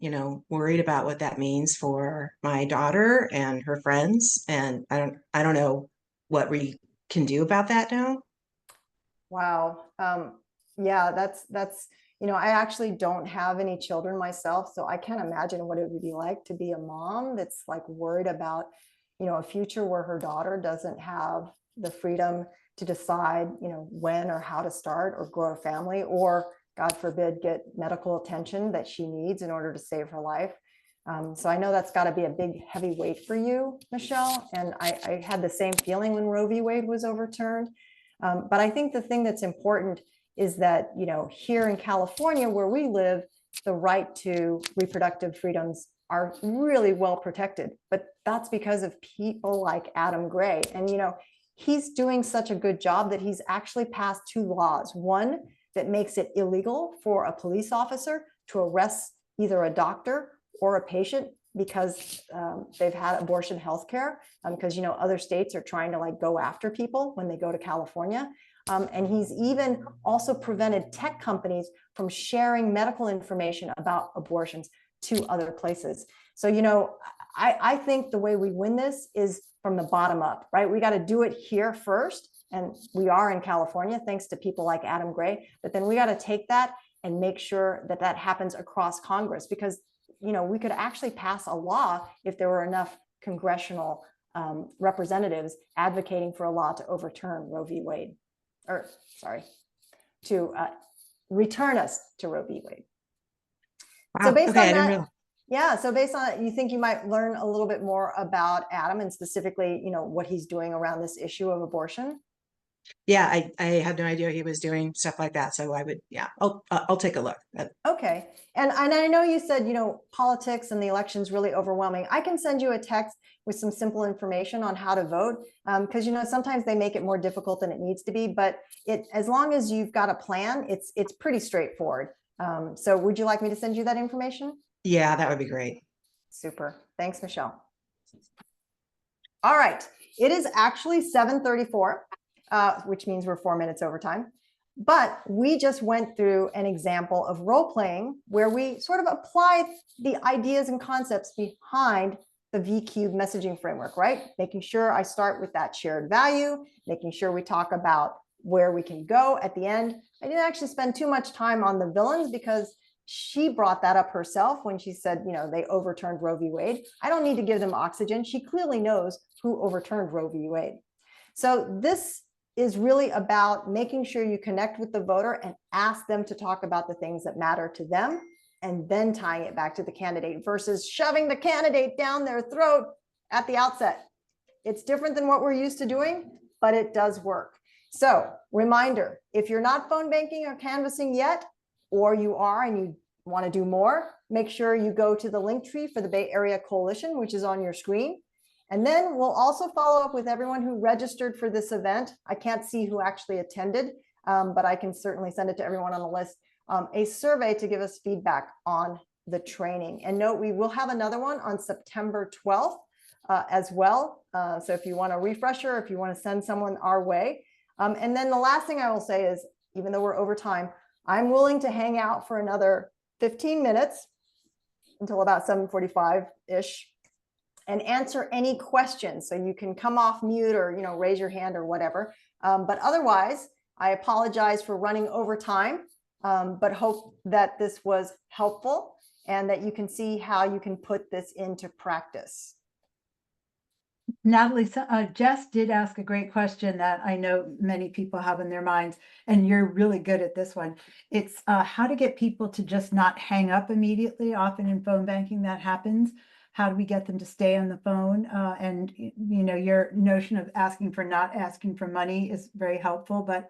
worried about what that means for my daughter and her friends. And I don't know what we can do about that now. Wow. Yeah, that's, you know, I actually don't have any children myself, so I can't imagine what it would be like to be a mom that's like worried about, you know, a future where her daughter doesn't have the freedom to decide, you know, when or how to start or grow a family, or God forbid, get medical attention that she needs in order to save her life. So I know that's got to be a big, heavy weight for you, Michelle. And I had the same feeling when Roe v. Wade was overturned. But I think the thing that's important is that, you know, here in California, where we live, the right to reproductive freedoms are really well protected. But that's because of people like Adam Gray. And, you know, he's doing such a good job that he's actually passed 2 laws. One that makes it illegal for a police officer to arrest either a doctor or a patient because they've had abortion health care, because, you know, other states are trying to like go after people when they go to California. And he's even also prevented tech companies from sharing medical information about abortions to other places. So, you know, I think the way we win this is from the bottom up, right? We got to do it here first. And we are in California, thanks to people like Adam Gray. But then we got to take that and make sure that that happens across Congress, because, you know, we could actually pass a law if there were enough congressional representatives advocating for a law to overturn Roe v. Wade, or sorry, to return us to Roe v. Wade. Wow. So based Okay, on I didn't that, realize. yeah, so based on that, you think you might learn a little bit more about Adam and specifically, you know, what he's doing around this issue of abortion? Yeah, I had no idea he was doing stuff like that. So I would, yeah, I'll take a look. Okay. And I know you said, you know, politics and the election's really overwhelming. I can send you a text with some simple information on how to vote, because, you know, sometimes they make it more difficult than it needs to be, but as long as you've got a plan, it's pretty straightforward. So would you like me to send you that information? Yeah, that would be great. Super. Thanks, Michelle. All right. It is actually 7:34, which means we're 4 minutes over time. But we just went through an example of role playing where we sort of applied the ideas and concepts behind the V-Cube messaging framework, right? Making sure I start with that shared value, making sure we talk about where we can go at the end. I didn't actually spend too much time on the villains because she brought that up herself when she said, you know, they overturned Roe v. Wade. I don't need to give them oxygen. She clearly knows who overturned Roe v. Wade. So this is really about making sure you connect with the voter and ask them to talk about the things that matter to them, and then tying it back to the candidate versus shoving the candidate down their throat at the outset. It's different than what we're used to doing, but it does work. So reminder, if you're not phone banking or canvassing yet, or you are and you want to do more, make sure you go to the link tree for the Bay Area Coalition, which is on your screen. And then we'll also follow up with everyone who registered for this event. I can't see who actually attended, but I can certainly send it to everyone on the list, a survey to give us feedback on the training. And note, we will have another one on September 12th as well. So if you want a refresher, if you want to send someone our way. And then the last thing I will say is, even though we're over time, I'm willing to hang out for another 15 minutes until about 7:45-ish. And answer any questions. So you can come off mute or, you know, raise your hand or whatever. But otherwise, I apologize for running over time, but hope that this was helpful and that you can see how you can put this into practice. Natalie, Jess did ask a great question that I know many people have in their minds, and you're really good at this one. It's how to get people to just not hang up immediately. Often in phone banking that happens. How do we get them to stay on the phone? And, you know, your notion of asking for not asking for money is very helpful, but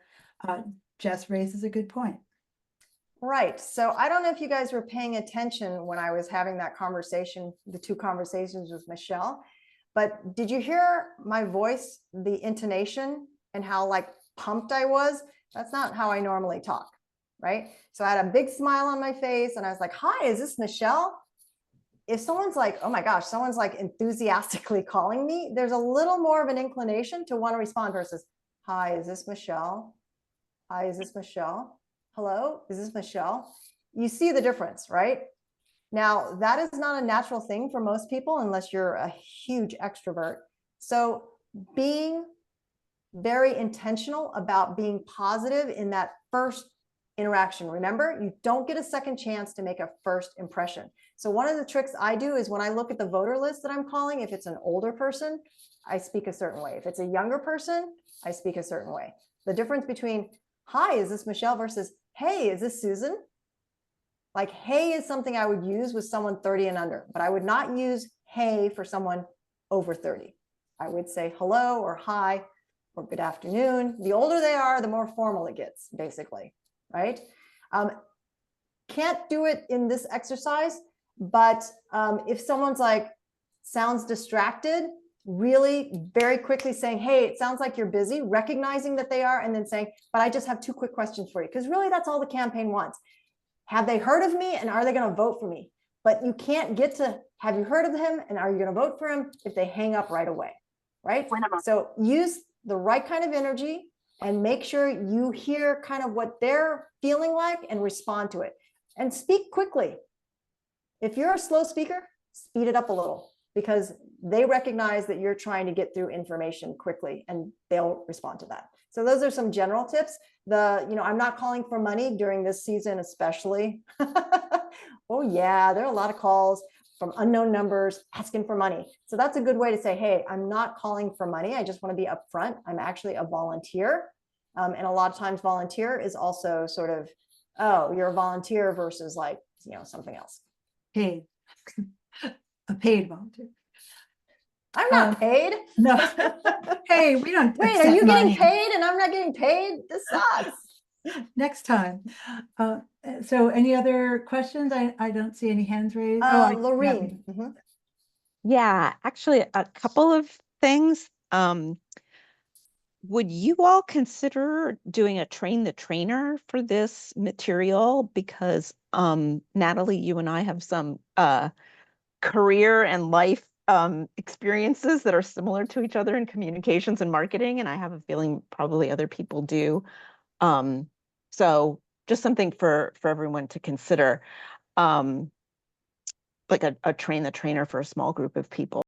Jess raises a good point. Right. So I don't know if you guys were paying attention when I was having that conversation, the two conversations with Michelle, but did you hear my voice, the intonation, and how like pumped I was? That's not how I normally talk, right? So I had a big smile on my face and I was like, hi, is this Michelle? If someone's like, oh my gosh, someone's like enthusiastically calling me, there's a little more of an inclination to want to respond versus, hi, is this Michelle? Hi, is this Michelle? Hello, is this Michelle? You see the difference, right? Now, that is not a natural thing for most people unless you're a huge extrovert. So being very intentional about being positive in that first interaction. Remember, you don't get a second chance to make a first impression. So one of the tricks I do is when I look at the voter list that I'm calling, if it's an older person, I speak a certain way. If it's a younger person, I speak a certain way. The difference between, hi, is this Michelle versus, hey, is this Susan? Like, hey is something I would use with someone 30 and under, but I would not use hey for someone over 30. I would say hello or hi or good afternoon. The older they are, the more formal it gets, basically, right? Can't do it in this exercise, but if someone's like, sounds distracted, really very quickly saying, hey, it sounds like you're busy, recognizing that they are, and then saying, but I just have 2 quick questions for you. Because really that's all the campaign wants. Have they heard of me and are they going to vote for me? but you can't get to, have you heard of him and are you going to vote for him if they hang up right away, right? So use the right kind of energy and make sure you hear kind of what they're feeling like and respond to it. And speak quickly. If you're a slow speaker, speed it up a little because they recognize that you're trying to get through information quickly and they'll respond to that. So those are some general tips. I'm not calling for money during this season, especially. Oh yeah, there are a lot of calls from unknown numbers asking for money. So that's a good way to say, hey, I'm not calling for money. I just want to be upfront. I'm actually a volunteer. And a lot of times volunteer is also sort of, oh, you're a volunteer versus like, something else. Paid. A paid volunteer. I'm not paid. No. Hey, we don't. Wait, are accept you getting money. paid and I'm not getting paid? This sucks. Next time. So any other questions? I don't see any hands raised. Oh, Lorene. Mhm. Yeah, actually, a couple of things. Would you all consider doing a train the trainer for this material? Because Natalie, you and I have some career and life experiences that are similar to each other in communications and marketing, and I have a feeling probably other people do. So just something for everyone to consider, like a train the trainer for a small group of people.